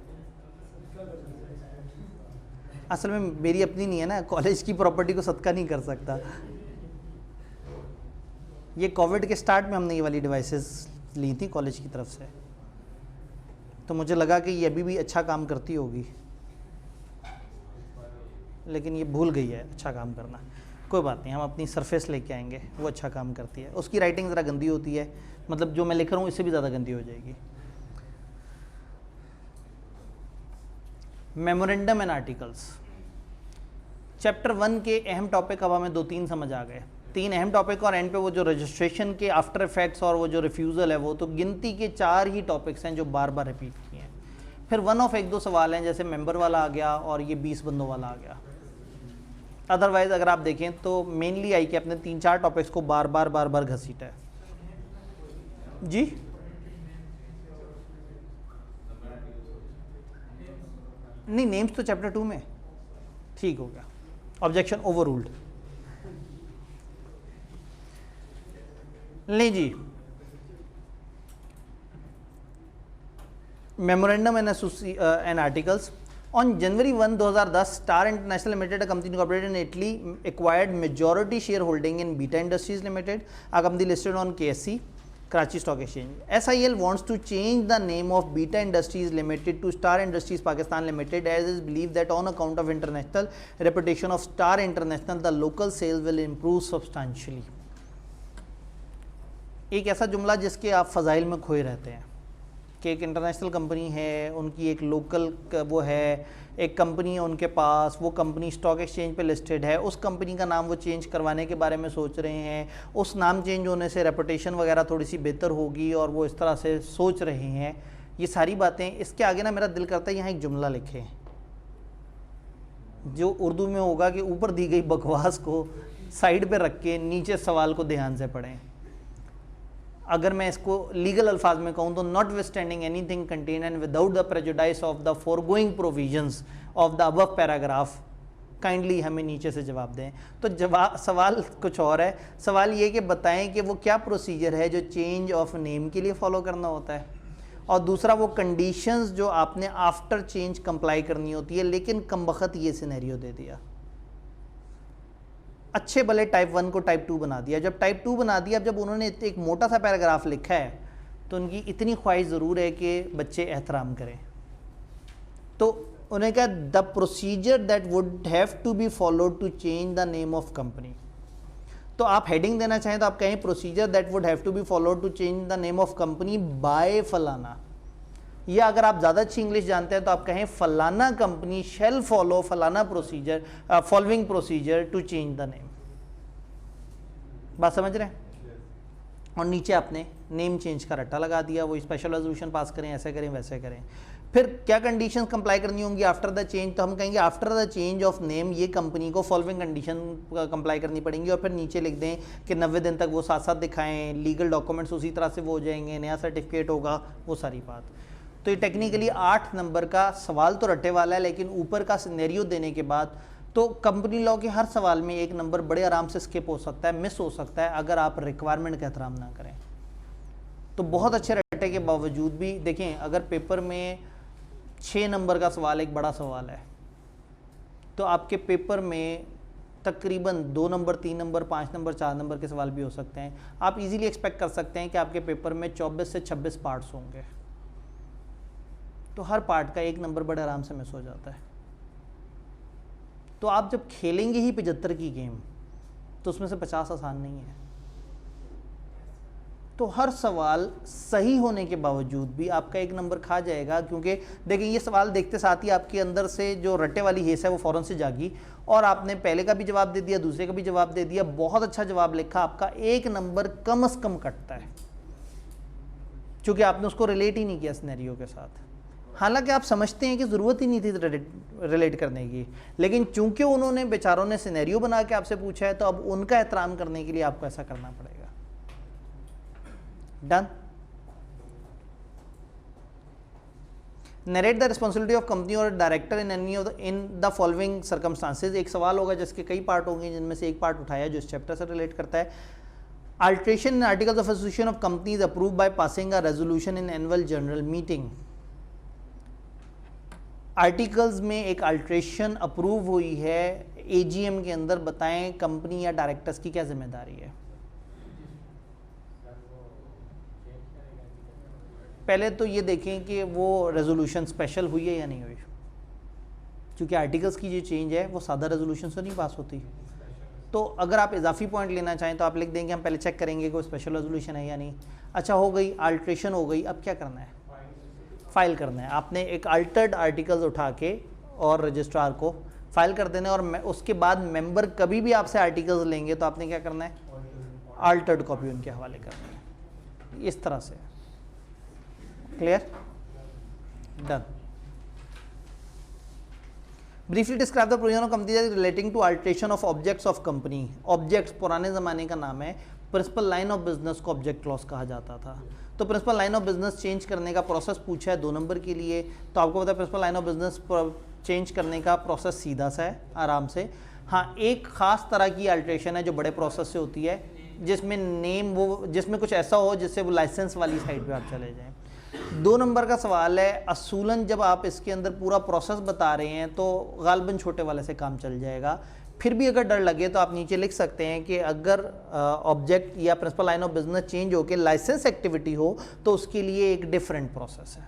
असल में मेरी अपनी नहीं है ना, कॉलेज की प्रॉपर्टी को सदका नहीं कर सकता। ये कोविड के स्टार्ट में हमने ये वाली डिवाइसेस ली थी कॉलेज की तरफ से, तो मुझे लगा कि ये अभी भी अच्छा काम करती होगी, लेकिन ये भूल गई है अच्छा काम करना। कोई बात नहीं, हम अपनी सरफेस लेके आएंगे, वो अच्छा काम करती है। उसकी राइटिंग ज़रा गंदी होती है, मतलब जो मैं लिख रहा हूँ इससे भी ज़्यादा गंदी हो जाएगी। मेमोरेंडम एंड आर्टिकल्स, चैप्टर 1 के अहम टॉपिक अब हमें 2-3 समझ आ गए। 3 अहम टॉपिक और एंड पे वो जो रजिस्ट्रेशन के आफ्टर इफेक्ट्स और वो जो रिफ्यूज़ल है, वो तो गिनती के 4 ही टॉपिक्स हैं जो बार बार रिपीट किए हैं। फिर वन ऑफ 1-2 सवाल हैं, जैसे मेंबर वाला आ गया और ये 20 बंदों वाला आ गया। अदरवाइज अगर आप देखें तो मेनली आई कि अपने 3-4 टॉपिक्स को बार बार घसीटा है। जी नहीं, नेम्स तो चैप्टर 2 में ठीक हो गया। Objection overruled. ले जी, memorandum and articles. On January 1, 2010, Star International Limited, a company incorporated in Italy, acquired majority shareholding in Beta Industries Limited, a company listed on KSE, Karachi Stock Exchange. SIL wants to change the name of Beta Industries Limited to Star Industries Pakistan Limited, as is believed that on account of international reputation of Star International, the local sales will improve substantially. एक ऐसा जुमला जिसके आप फ़ज़ाइल में खोए रहते हैं कि एक इंटरनेशनल कंपनी है, उनकी एक लोकल वो है, एक कंपनी है उनके पास, वो कंपनी स्टॉक एक्सचेंज पे लिस्टेड है, उस कंपनी का नाम वो चेंज करवाने के बारे में सोच रहे हैं, उस नाम चेंज होने से रेपुटेशन वगैरह थोड़ी सी बेहतर होगी और वो इस तरह से सोच रहे हैं। ये सारी बातें, इसके आगे ना मेरा दिल करता है यहाँ एक जुमला लिखें जो उर्दू में होगा कि ऊपर दी गई बकवास को साइड पे रख के नीचे सवाल को ध्यान से पढ़ें। अगर मैं इसको लीगल अल्फाज में कहूँ तो notwithstanding anything contain and without the prejudice of the foregoing provisions of the above paragraph, kindly हमें नीचे से जवाब दें। तो जवाब, सवाल कुछ और है। सवाल ये कि बताएं कि वो क्या प्रोसीजर है जो चेंज ऑफ नेम के लिए फॉलो करना होता है, और दूसरा वो कंडीशंस जो आपने आफ्टर चेंज कंप्लाई करनी होती है। लेकिन कमबख्त ये सिनेरियो दे दिया, अच्छे भले टाइप 1 को टाइप 2 बना दिया। जब टाइप 2 बना दिया, जब उन्होंने एक मोटा सा पैराग्राफ लिखा है तो उनकी इतनी ख्वाहिश ज़रूर है कि बच्चे एहतराम करें। तो उन्हें कहा the procedure that would have to be followed to change the name of company. तो आप हेडिंग देना चाहें तो आप कहें procedure that would have to be followed to change the name of company by फलाना, या अगर आप ज़्यादा अच्छी इंग्लिश जानते हैं तो आप कहें फलाना कंपनी शेल फॉलो फलाना procedure, following procedure to change the name. बात समझ रहे हैं? और नीचे आपने नेम चेंज का रट्टा लगा दिया, वो स्पेशल रेजोल्यूशन पास करें, ऐसे करें वैसे करें। फिर क्या कंडीशन कंप्लाई करनी होंगी आफ्टर द चेंज, तो हम कहेंगे after the change of name ये कंपनी को फॉलोइंग कंडीशन कंप्लाई करनी पड़ेंगी। और फिर नीचे लिख दें कि 90 दिन तक वो साथ साथ दिखाएं, लीगल डॉक्यूमेंट्स उसी तरह से वो हो जाएंगे, नया सर्टिफिकेट होगा, वो सारी बात। तो ये टेक्निकली 8 नंबर का सवाल तो रट्टे वाला है, लेकिन ऊपर का सिनेरियो देने के बाद तो कंपनी लॉ के हर सवाल में 1 नंबर बड़े आराम से स्किप हो सकता है, मिस हो सकता है, अगर आप रिक्वायरमेंट का एहतराम ना करें। तो बहुत अच्छे रट्टे के बावजूद भी देखें, अगर पेपर में 6 नंबर का सवाल एक बड़ा सवाल है तो आपके पेपर में तकरीबन 2 नंबर, 3 नंबर, 5 नंबर, 4 नंबर के सवाल भी हो सकते हैं। आप इजीली एक्सपेक्ट कर सकते हैं कि आपके पेपर में 24 से 26 पार्ट्स होंगे, तो हर पार्ट का 1 नंबर बड़े आराम से मिस हो जाता है। तो आप जब खेलेंगे ही 75 की गेम तो उसमें से 50 आसान नहीं है। तो हर सवाल सही होने के बावजूद भी आपका 1 नंबर खा जाएगा, क्योंकि देखिए ये सवाल देखते साथ ही आपके अंदर से जो रट्टे वाली हेस है वो फ़ौरन से जागी और आपने पहले का भी जवाब दे दिया, दूसरे का भी जवाब दे दिया, बहुत अच्छा जवाब लिखा, आपका 1 नंबर कम से कम कटता है, क्योंकि आपने उसको रिलेट ही नहीं किया सिनेरियो के साथ। हालांकि आप समझते हैं कि ज़रूरत ही नहीं थी रिलेट करने की, लेकिन चूंकि उन्होंने बेचारों ने सिनेरियो बना के आपसे पूछा है तो अब उनका एहतराम करने के लिए आपको ऐसा करना पड़ेगा। Done. Narrate the responsibility of company और director in any of in the following circumstances. एक सवाल होगा जिसके कई पार्ट होंगे, जिनमें से एक पार्ट उठाया जो इस चैप्टर से रिलेट करता है। Alteration in articles of association of companies approve by passing a resolution in annual general meeting. Articles में एक अल्ट्रेशन अप्रूव हुई है एजीएम के अंदर, बताएं कंपनी या डायरेक्टर्स की क्या जिम्मेदारी है। पहले तो ये देखें कि वो रेजोल्यूशन स्पेशल हुई है या नहीं हुई, क्योंकि आर्टिकल्स की जो चेंज है वो सादा रेजोल्यूशन से नहीं पास होती। तो अगर आप इजाफी पॉइंट लेना चाहें तो आप लिख देंगे हम पहले चेक करेंगे कोई स्पेशल रेजोल्यूशन है या नहीं। अच्छा हो गई, अल्ट्रेशन हो गई, अब क्या करना है, फाइल करना है। आपने एक अल्टर्ड आर्टिकल्स उठा के और रजिस्ट्रार को फाइल कर देना है, और उसके बाद मेंबर कभी भी आपसे आर्टिकल्स लेंगे तो आपने क्या करना है, अल्टर्ड कॉपी उनके हवाले करनी है, इस तरह से। Clear, done. Briefly describe the provision of company relating to alteration of objects of company. Objects पुराने ज़माने का नाम है, प्रिंसिपल लाइन ऑफ बिजनेस को ऑब्जेक्ट क्लॉज कहा जाता था। तो principal line of business change करने का प्रोसेस पूछा है 2 नंबर के लिए, तो आपको पता है principal line of business change करने का प्रोसेस सीधा सा है, आराम से। हाँ, एक ख़ास तरह की अल्टरेशन है जो बड़े प्रोसेस से होती है, जिसमें नेम वो जिसमें कुछ ऐसा हो जिससे वो लाइसेंस वाली साइड पे आप चले जाएं। 2 नंबर का सवाल है, असूलन जब आप इसके अंदर पूरा प्रोसेस बता रहे हैं तो गालबन छोटे वाले से काम चल जाएगा। फिर भी अगर डर लगे तो आप नीचे लिख सकते हैं कि अगर ऑब्जेक्ट या principal line of business change हो के लाइसेंस एक्टिविटी हो तो उसके लिए एक डिफरेंट प्रोसेस है।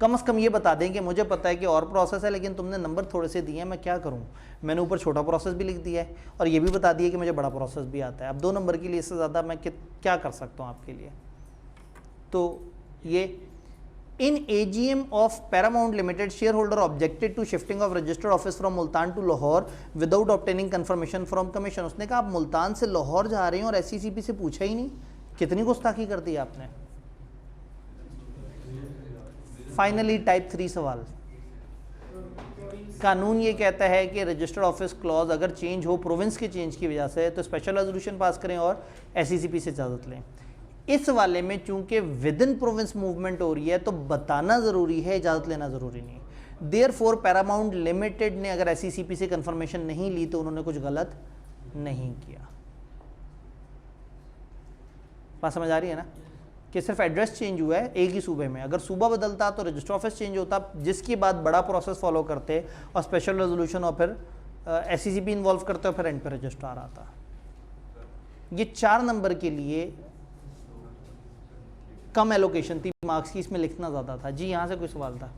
कम से कम ये बता दें कि मुझे पता है कि और प्रोसेस है लेकिन तुमने नंबर थोड़े से दिए हैं, मैं क्या करूं, मैंने ऊपर छोटा प्रोसेस भी लिख दिया है और ये भी बता दिया कि मुझे बड़ा प्रोसेस भी आता है। अब 2 नंबर के लिए इससे ज़्यादा मैं क्या कर सकता हूं आपके लिए। तो ये in AGM of Paramount limited share holder objected to shifting of registered office from Multan to Lahore without obtaining confirmation from commission. उसने कहा आप मुल्तान से लाहौर जा रहे हैं और SCCP से पूछा ही नहीं, कितनी गुस्ताखी कर दी आपने। फाइनली टाइप 3 सवाल, कानून ये कहता है कि रजिस्टर्ड ऑफिस क्लॉज अगर चेंज हो प्रोविंस के चेंज की वजह से तो स्पेशल रेजोल्यूशन पास करें और SCCP से इजाज़त लें। इस वाले में चूंकि विद इन प्रोविंस मूवमेंट हो रही है तो बताना ज़रूरी है, इजाज़त लेना ज़रूरी नहीं। देयरफॉर पैरामाउंट लिमिटेड ने अगर SCCP से कंफर्मेशन नहीं ली तो उन्होंने कुछ गलत नहीं किया। बात समझ आ रही है ना, कि सिर्फ एड्रेस चेंज हुआ है एक ही सूबे में। अगर सूबा बदलता तो रजिस्टर ऑफिस चेंज होता, जिसके बाद बड़ा प्रोसेस फॉलो करते और स्पेशल रेजोल्यूशन और फिर SCCP इन्वॉल्व करते और फिर एंड पर रजिस्ट्रार आता। ये 4 नंबर के लिए कम एलोकेशन थी मार्क्स की, इसमें लिखना ज़्यादा था। जी यहाँ से कोई सवाल था?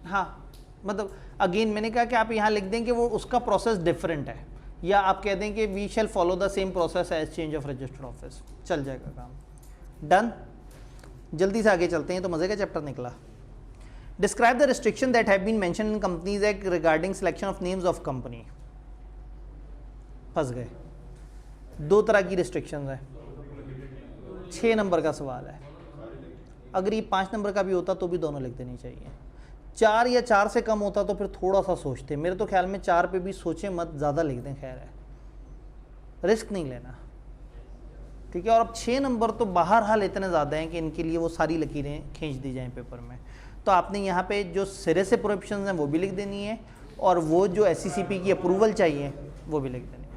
हाँ, मतलब अगेन मैंने कहा कि आप यहाँ लिख दें कि वो उसका प्रोसेस डिफरेंट है, या आप कह दें कि we shall follow the same process as change of registered office, चल जाएगा काम। डन। जल्दी से आगे चलते हैं, तो मज़े का चैप्टर निकला। Describe the restriction that have been mentioned in companies act regarding selection of names of company. फंस गए। 2 तरह की रिस्ट्रिक्शंस है। 6 नंबर का सवाल है, अगर ये 5 नंबर का भी होता तो भी दोनों लिख देनी चाहिए। 4 या 4 से कम होता तो फिर थोड़ा सा सोचते। मेरे तो ख्याल में 4 पे भी सोचें मत, ज़्यादा लिख दें, खैर है, रिस्क नहीं लेना, ठीक है। और अब 6 नंबर तो बाहर हाल इतने ज़्यादा हैं कि इनके लिए वो सारी लकीरें खींच दी जाएं पेपर में। तो आपने यहाँ पे जो सिरे से प्रोहिबिशंस हैं वो भी लिख देनी है, और वो जो SCCP की अप्रूवल चाहिए वो भी लिख देनी है।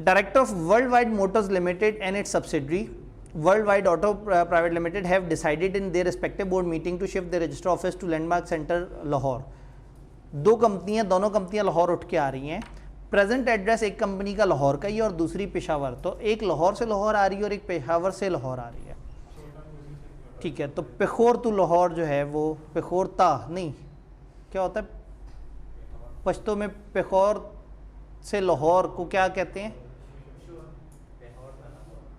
Director of world wide Motors limited and it's subsidiary Worldwide Auto Private Limited have decided in their respective board meeting to shift their register office to Landmark Center Lahore. 2 कंपनियां, दोनों कंपनियां लाहौर उठ के आ रही हैं। प्रेजेंट एड्रेस एक कंपनी का लाहौर का ही और दूसरी पेशावर, तो एक लाहौर से लाहौर आ रही है और एक पेशावर से लाहौर आ रही है, ठीक है। तो पेखोर टू लाहौर जो है वो पेखोरता नहीं, क्या होता है पश्तो में, पेखोर से लाहौर को क्या कहते हैं,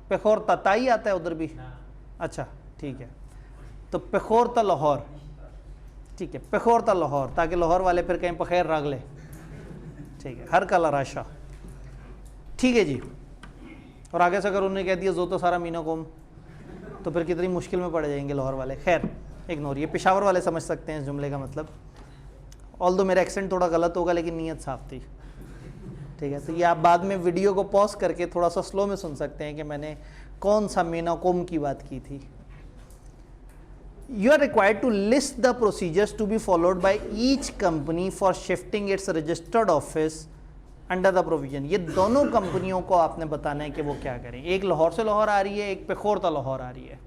पेखोर तताई आता है उधर भी, अच्छा ठीक है। तो पेखोर ता लाहौर, ठीक है, पेखोर ता लाहौर, ताकि लाहौर वाले फिर कहीं पखैर राग ले, ठीक है, हर कला राशा, ठीक है जी। और आगे से अगर उन्होंने कह दिया जो तो सारा मीना कोम, तो फिर कितनी मुश्किल में पड़ जाएंगे लाहौर वाले। खैर इग्नोर, ये पेशावर वाले समझ सकते हैं इस जुमले का मतलब। ऑल दो मेरा एक्सेंट थोड़ा गलत होगा लेकिन नीयत साफ थी, ठीक है। तो ये आप बाद में वीडियो को पॉज करके थोड़ा सा स्लो में सुन सकते हैं कि मैंने कौन सा मीना कोम की बात की थी। You are required to list the procedures to be followed by each company for shifting its registered office under the provision। ये दोनों कंपनियों को आपने बताना है कि वो क्या करें। एक लाहौर से लाहौर आ रही है, एक पेखोर ता लाहौर आ रही है।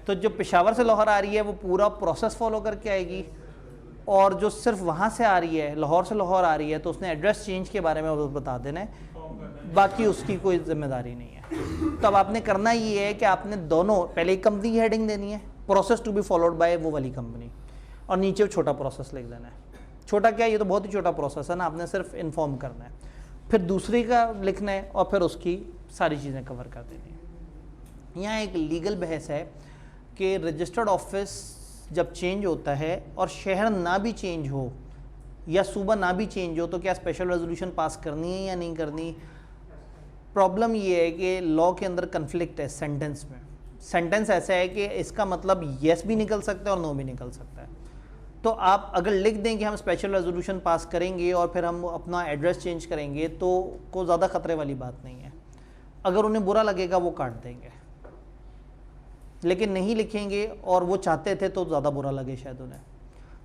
तो जो पेशावर से लाहौर आ रही है वो पूरा प्रोसेस फॉलो करके आएगी, और जो सिर्फ वहाँ से आ रही है, लाहौर से लाहौर आ रही है, तो उसने एड्रेस चेंज के बारे में बता देना है, बाकी उसकी कोई जिम्मेदारी नहीं है। तो अब आपने करना ये है कि आपने दोनों, पहले एक कंपनी की हेडिंग देनी है, process to be followed by वो वाली कंपनी, और नीचे छोटा प्रोसेस लिख देना है। छोटा क्या है, ये तो बहुत ही छोटा प्रोसेस है ना, आपने सिर्फ इन्फॉर्म करना है। फिर दूसरी का लिखना है और फिर उसकी सारी चीज़ें कवर कर देनी है। यहाँ एक लीगल बहस है कि रजिस्टर्ड ऑफिस जब चेंज होता है और शहर ना भी चेंज हो या सूबा ना भी चेंज हो तो क्या स्पेशल रेजोल्यूशन पास करनी है या नहीं करनी। प्रॉब्लम ये है कि लॉ के अंदर कन्फ्लिक्ट है सेंटेंस में। सेंटेंस ऐसा है कि इसका मतलब येस भी निकल सकता है और नो भी निकल सकता है। तो आप अगर लिख दें कि हम स्पेशल रेजोल्यूशन पास करेंगे और फिर हम अपना एड्रेस चेंज करेंगे तो को ज़्यादा ख़तरे वाली बात नहीं है। अगर उन्हें बुरा लगेगा वो काट देंगे, लेकिन नहीं लिखेंगे और वो चाहते थे तो ज़्यादा बुरा लगे शायद उन्हें।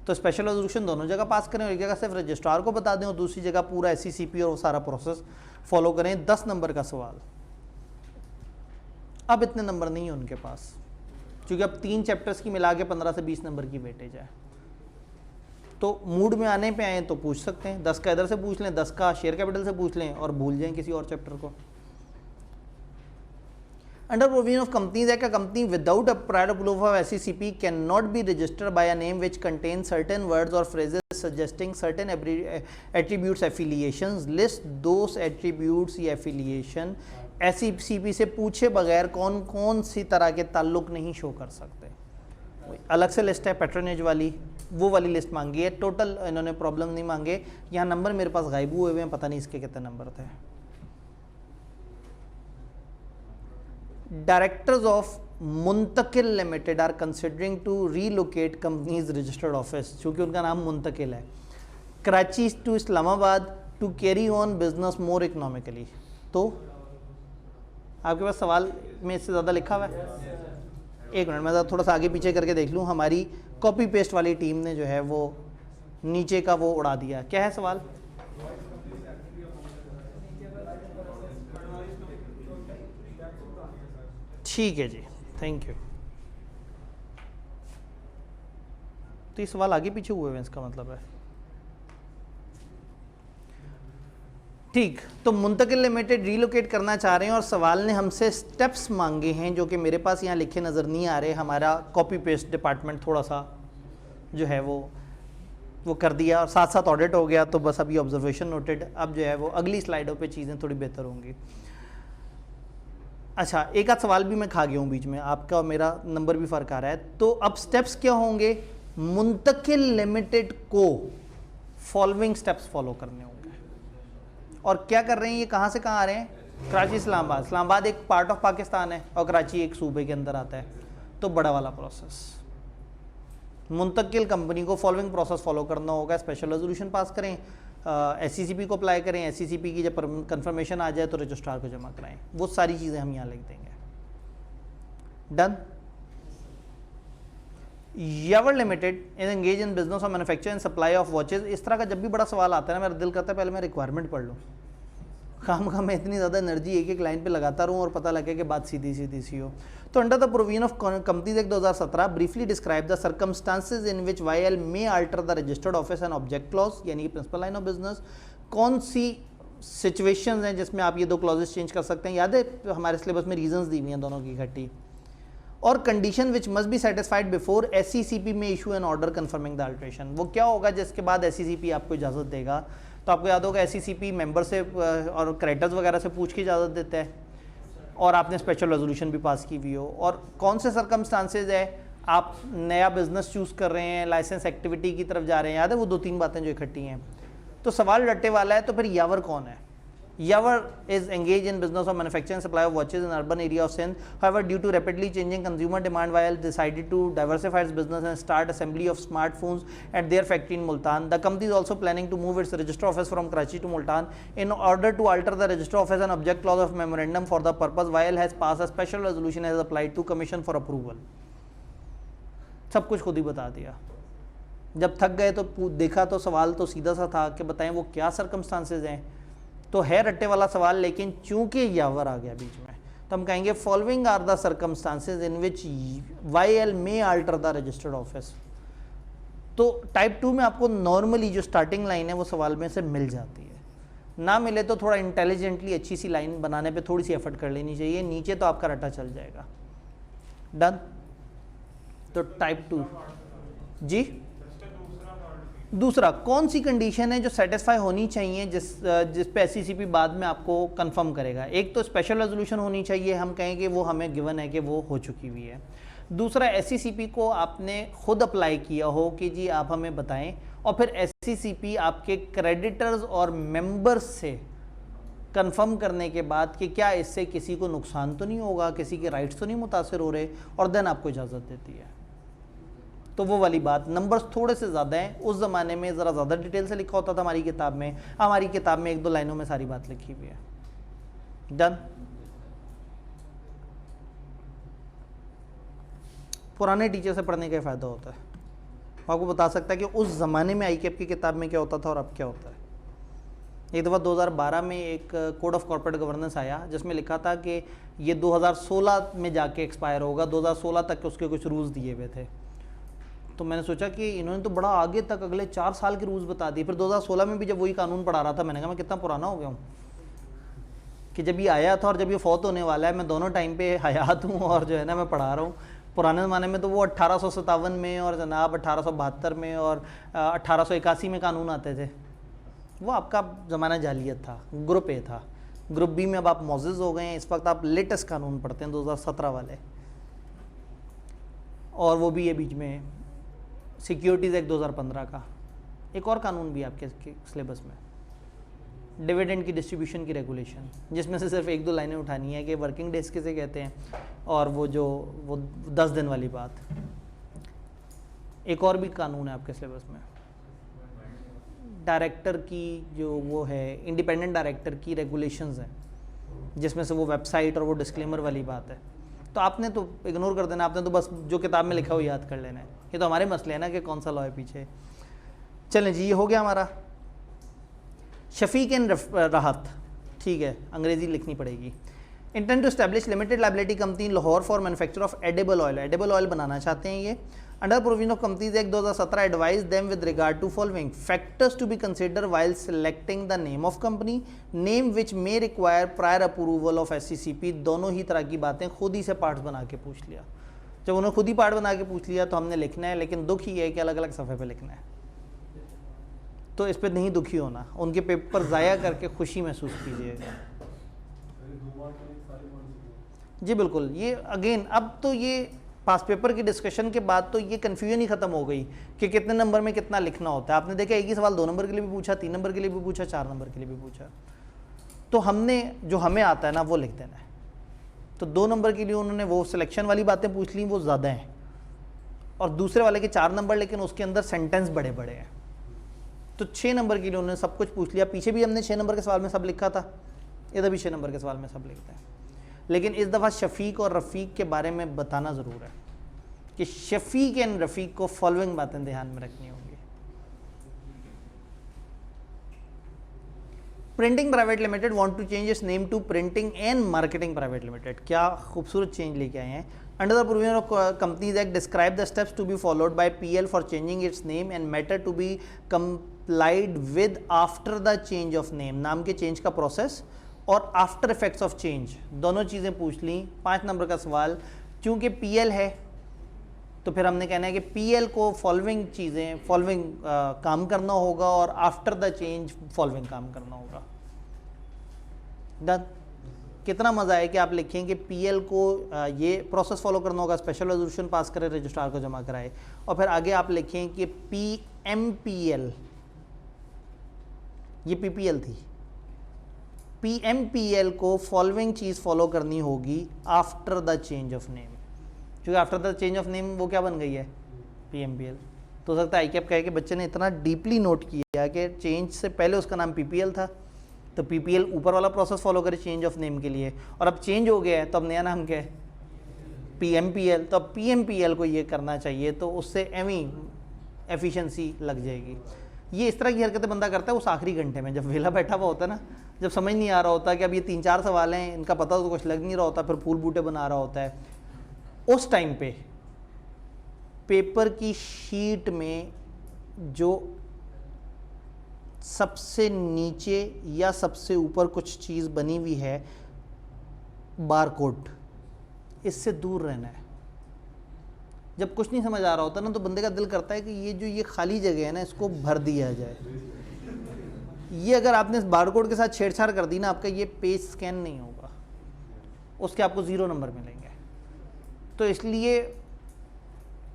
तो स्पेशल रेजोल्यूशन दोनों जगह पास करें, और एक जगह सिर्फ रजिस्ट्रार को बता दें और दूसरी जगह पूरा SCCP और वो सारा प्रोसेस फॉलो करें। 10 नंबर का सवाल। अब इतने नंबर नहीं है उनके पास, क्योंकि अब 3 चैप्टर्स की मिला के 15 से 20 नंबर की वेटेज है। तो मूड में आने पे आए तो पूछ सकते हैं, 10 का इधर से पूछ लें, 10 का शेयर कैपिटल से पूछ लें और भूल जाएं किसी और चैप्टर को। Under provision of Companies Act, a company without a prior approval of SCCP cannot be registered by a name which contains certain words or phrases suggesting certain attributes, affiliations. List those attributes या affiliation SCCP से पूछे बगैर कौन कौन सी तरह के ताल्लुक नहीं शो कर सकते। अलग से लिस्ट है पैट्रोनेज वाली, वो वाली लिस्ट मांगी है। टोटल इन्होंने प्रॉब्लम नहीं मांगे। यहाँ नंबर मेरे पास गायब हुए हैं, पता नहीं इसके कितने नंबर थे। Directors of Muntakil limited are considering to relocate company's registered office, चूँकि उनका नाम मुंतकिल है, Karachi to Islamabad to carry on business more economically. तो आपके पास सवाल में इससे ज़्यादा लिखा हुआ है? एक मिनट, मैं थोड़ा सा आगे पीछे करके देख लूँ। हमारी कॉपी पेस्ट वाली टीम ने जो है वो नीचे का वो उड़ा दिया। क्या है सवाल? ठीक है जी, थैंक यू। तो ये सवाल आगे पीछे हुए हैं, इसका मतलब है। ठीक, तो मुंतकिल लिमिटेड रीलोकेट करना चाह रहे हैं और सवाल ने हमसे स्टेप्स मांगे हैं जो कि मेरे पास यहाँ लिखे नज़र नहीं आ रहे। हमारा कॉपी पेस्ट डिपार्टमेंट थोड़ा सा जो है वो कर दिया और साथ साथ ऑडिट हो गया, तो बस अभी ऑब्जर्वेशन नोटेड। अब जो है वो अगली स्लाइडों पे चीज़ें थोड़ी बेहतर होंगी। अच्छा, एक आध सवाल भी मैं खा गया हूँ बीच में, आपका और मेरा नंबर भी फ़र्क आ रहा है। तो अब स्टेप्स क्या होंगे? मुंतकिल लिमिटेड को फॉलोइंग स्टेप्स फॉलो करने होंगे। और क्या कर रहे हैं ये, कहाँ से कहाँ आ रहे हैं? कराची इस्लामाबाद। इस्लामाबाद एक पार्ट ऑफ पाकिस्तान है और कराची एक सूबे के अंदर आता है, तो बड़ा वाला प्रोसेस। मुंतकिल कंपनी को फॉलोइंग प्रोसेस फॉलो करना होगा। स्पेशल रेजोल्यूशन पास करें, SCCP को अप्लाई करें, SCCP की जब कंफर्मेशन आ जाए तो रजिस्ट्रार को जमा कराएं। वो सारी चीज़ें हम यहाँ लिख देंगे। Done. Yavar limited is engage in business of manufacture and supply of watches. इस तरह का जब भी बड़ा सवाल आता है ना, मेरा दिल करता है पहले मैं रिक्वायरमेंट पढ़ लूँ। काम मैं इतनी ज़्यादा एनर्जी एक लाइन पे लगाता रहूँ और पता लगे कि बात सीधी सीधी सी हो। तो under the provision of companies act 2017 briefly describe the circumstances in which YL may alter the registered office and object clause, यानी कि प्रिंसिपल लाइन ऑफ बिजनेस। कौन सी सिचुएशंस हैं जिसमें आप ये दो क्लॉजेस चेंज कर सकते हैं? याद है हमारे सिलेबस में रीजंस दी हुई हैं दोनों की इकट्ठी। और condition which must be satisfied before SCCP में issue an order confirming the alteration. वो क्या होगा जिसके बाद SCCP आपको इजाज़त देगा? तो आपको याद होगा SCCP मेंबर से और क्रेडिटर्स वगैरह से पूछ के इजाज़त देता है, और आपने स्पेशल रेजोल्यूशन भी पास की हुई हो। और कौन से सर्कमस्टांसेज है, आप नया बिजनेस चूज़ कर रहे हैं, लाइसेंस एक्टिविटी की तरफ जा रहे हैं, याद है वो 2-3 बातें जो इकट्ठी हैं। तो सवाल रट्टे वाला है। तो फिर यावर कौन है? Yavar is engaged in business of manufacturing and supply of watches in urban area of Sindh. However, due to rapidly changing consumer demand, YL decided to diversify its business and start assembly of smartphones at their factory in Multan. The company is also planning to move its register office from Karachi to Multan. In order to alter the register office and object clause of memorandum for the purpose, YL has passed a special resolution as applied to commission for approval. सब कुछ खुद ही बता दिया। जब थक गए तो देखा तो सवाल तो सीधा सा था कि बताएं वो क्या सर्कमस्टांसेज हैं। तो है रट्टे वाला सवाल, लेकिन चूंकि यावर आ गया बीच में तो हम कहेंगे following are the circumstances in which YL may alter the registered office. तो टाइप 2 में आपको नॉर्मली जो स्टार्टिंग लाइन है वो सवाल में से मिल जाती है। ना मिले तो थोड़ा इंटेलिजेंटली अच्छी सी लाइन बनाने पे थोड़ी सी एफर्ट कर लेनी चाहिए, नीचे तो आपका रट्टा चल जाएगा। डन। तो टाइप 2 जी, दूसरा कौन सी कंडीशन है जो सेटिस्फाई होनी चाहिए जिस पे एससीसीपी बाद में आपको कंफर्म करेगा। एक तो स्पेशल रेजोल्यूशन होनी चाहिए, हम कहें कि वो हमें गिवन है कि वो हो चुकी हुई है। दूसरा एससीसीपी को आपने खुद अप्लाई किया हो कि जी आप हमें बताएं, और फिर एससीसीपी आपके क्रेडिटर्स और मेंबर्स से कंफर्म करने के बाद कि क्या इससे किसी को नुकसान तो नहीं होगा, किसी के राइट्स तो नहीं मुतासर हो रहे, और देन आपको इजाज़त देती है। तो वो वाली बात, नंबर्स थोड़े से ज़्यादा हैं, उस ज़माने में ज़रा ज़्यादा डिटेल से लिखा होता था हमारी किताब में, हमारी किताब में 1-2 लाइनों में सारी बात लिखी हुई है। डन। पुराने टीचर से पढ़ने का फ़ायदा होता है, आपको बता सकता है कि उस ज़माने में आईकेप की किताब में क्या होता था और अब क्या होता है। एक दफ़ा 2012 में एक कोड ऑफ कॉर्पोरेट गवर्नेंस आया जिसमें लिखा था कि ये 2016 में जाके एक्सपायर होगा, 2016 तक उसके कुछ रूल्स दिए हुए थे। तो मैंने सोचा कि इन्होंने तो बड़ा आगे तक अगले 4 साल के रूल्स बता दिए। फिर 2016 में भी जब वही कानून पढ़ा रहा था, मैंने कहा मैं कितना पुराना हो गया हूँ कि जब ये आया था और जब ये फौत होने वाला है, मैं दोनों टाइम पे हयात हूँ और जो है ना मैं पढ़ा रहा हूँ। पुराने ज़माने में तो वो 1857 में और जनाब 1872 में और 1881 में कानून आते थे। वो आपका ज़माना जालियत था, ग्रुप ए था। ग्रुप बी में अब आप मौजूद हो गए हैं, इस वक्त आप लेटेस्ट कानून पढ़ते हैं 2017 वाले, और वो भी ये बीच में सिक्योरिटीज़ एक्ट 2015 का एक और कानून भी आपके सिलेबस में, डिविडेंड की डिस्ट्रीब्यूशन की रेगुलेशन, जिसमें से सिर्फ 1-2 लाइनें उठानी है कि वर्किंग डेज किसे कहते हैं, और वो 10 दिन वाली बात। एक और भी कानून है आपके सिलेबस में, डायरेक्टर की जो वो है, इंडिपेंडेंट डायरेक्टर की रेगुलेशंस हैं, जिसमें से वो वेबसाइट और वो डिस्क्लेमर वाली बात है। तो आपने तो इग्नोर कर देना, आपने तो बस जो किताब में लिखा हो याद कर लेना है। ये तो हमारे मसले हैं ना कि कौन सा लॉ है पीछे। चलें जी, ये हो गया हमारा शफीक एंड राहत, ठीक है, अंग्रेजी लिखनी पड़ेगी। Intent to establish limited liability company Lahore for manufacture of edible oil, edible oil बनाना चाहते हैं ये। Under provision of companies act 2017 advise them with regard to following factors to be consider while selecting the name of company, name which may require prior approval of SCCP. दोनों ही तरह की बातें खुद ही से पार्ट्स बना के पूछ लिया। जब उन्होंने खुद ही पार्ट बना के पूछ लिया तो हमने लिखना है, लेकिन दुख ही है कि अलग अलग सफ़े पे लिखना है। तो इस पर नहीं दुखी होना, उनके पेपर ज़ाया करके खुशी महसूस कीजिएगा। जी बिल्कुल, ये अगेन अब तो ये पास पेपर की डिस्कशन के बाद तो ये कन्फ्यूजन ही ख़त्म हो गई कि कितने नंबर में कितना लिखना होता है। आपने देखा एक ही सवाल 2 नंबर के लिए भी पूछा, 3 नंबर के लिए भी पूछा, 4 नंबर के लिए भी पूछा। तो हमने जो हमें आता है ना वो लिख देना है। तो 2 नंबर के लिए उन्होंने वो सिलेक्शन वाली बातें पूछ ली, वो ज़्यादा हैं, और दूसरे वाले के 4 नंबर, लेकिन उसके अंदर सेंटेंस बड़े बड़े हैं। तो 6 नंबर के लिए उन्होंने सब कुछ पूछ लिया। पीछे भी हमने 6 नंबर के सवाल में सब लिखा था, इधर भी 6 नंबर के सवाल में सब लिखते हैं। लेकिन इस दफ़ा शफीक और रफ़ीक के बारे में बताना ज़रूर है कि शफीक एंड रफ़ीक को फॉलोइंग बातें ध्यान में रखनी होंगी। Printing private limited want to change its name to printing and marketing private limited. क्या खूबसूरत चेंज लेके आए हैं। Under the provision of companies act describe the steps to be followed by PL for changing its name and matter to be complied with after the change of name. नाम के चेंज का प्रोसेस और आफ्टर इफेक्ट्स ऑफ चेंज दोनों चीज़ें पूछ ली। 5 नंबर का सवाल, चूँकि पीएल है तो फिर हमने कहना है कि पीएल को फॉलोइंग चीज़ें काम करना होगा और आफ्टर द चेंज फॉलोइंग काम करना होगा। डन। कितना मज़ा है कि आप लिखें कि पीएल को ये प्रोसेस फॉलो करना होगा, स्पेशल रेजोल्यूशन पास करें, रजिस्ट्रार को जमा कराए, और फिर आगे आप लिखें कि पीएमपीएल, ये पीपीएल थी, पीएमपीएल को फॉलोइंग चीज़ फॉलो करनी होगी after the change of name. क्योंकि after the change of name वो क्या बन गई है, पीएमपीएल। तो हो सकता है आईकेप कहे कि बच्चे ने इतना डीपली नोट किया कि चेंज से पहले उसका नाम पीपीएल था, तो पीपीएल ऊपर वाला प्रोसेस फॉलो करे चेंज ऑफ नेम के लिए, और अब चेंज हो गया है तो अब नया नाम क्या है, पीएमपीएल। तो अब पीएमपीएल को ये करना चाहिए, तो उससे एवी एफिशिएंसी लग जाएगी। ये इस तरह की हरकतें बंदा करता है उस आखिरी घंटे में, जब वेला बैठा हुआ होता है ना, जब समझ नहीं आ रहा होता कि अब ये 3-4 सवाल हैं, इनका पता तो कुछ लग नहीं रहा होता, फिर फूल बूटे बना रहा होता है। उस टाइम पे पेपर की शीट में जो सबसे नीचे या सबसे ऊपर कुछ चीज़ बनी हुई है, बार कोड, इससे दूर रहना है। जब कुछ नहीं समझ आ रहा होता ना तो बंदे का दिल करता है कि ये खाली जगह है ना, इसको भर दिया जाए। ये अगर आपने इस बारकोड के साथ छेड़छाड़ कर दी ना, आपका ये पेज स्कैन नहीं होगा, उसके आपको 0 नंबर मिलेंगे। तो इसलिए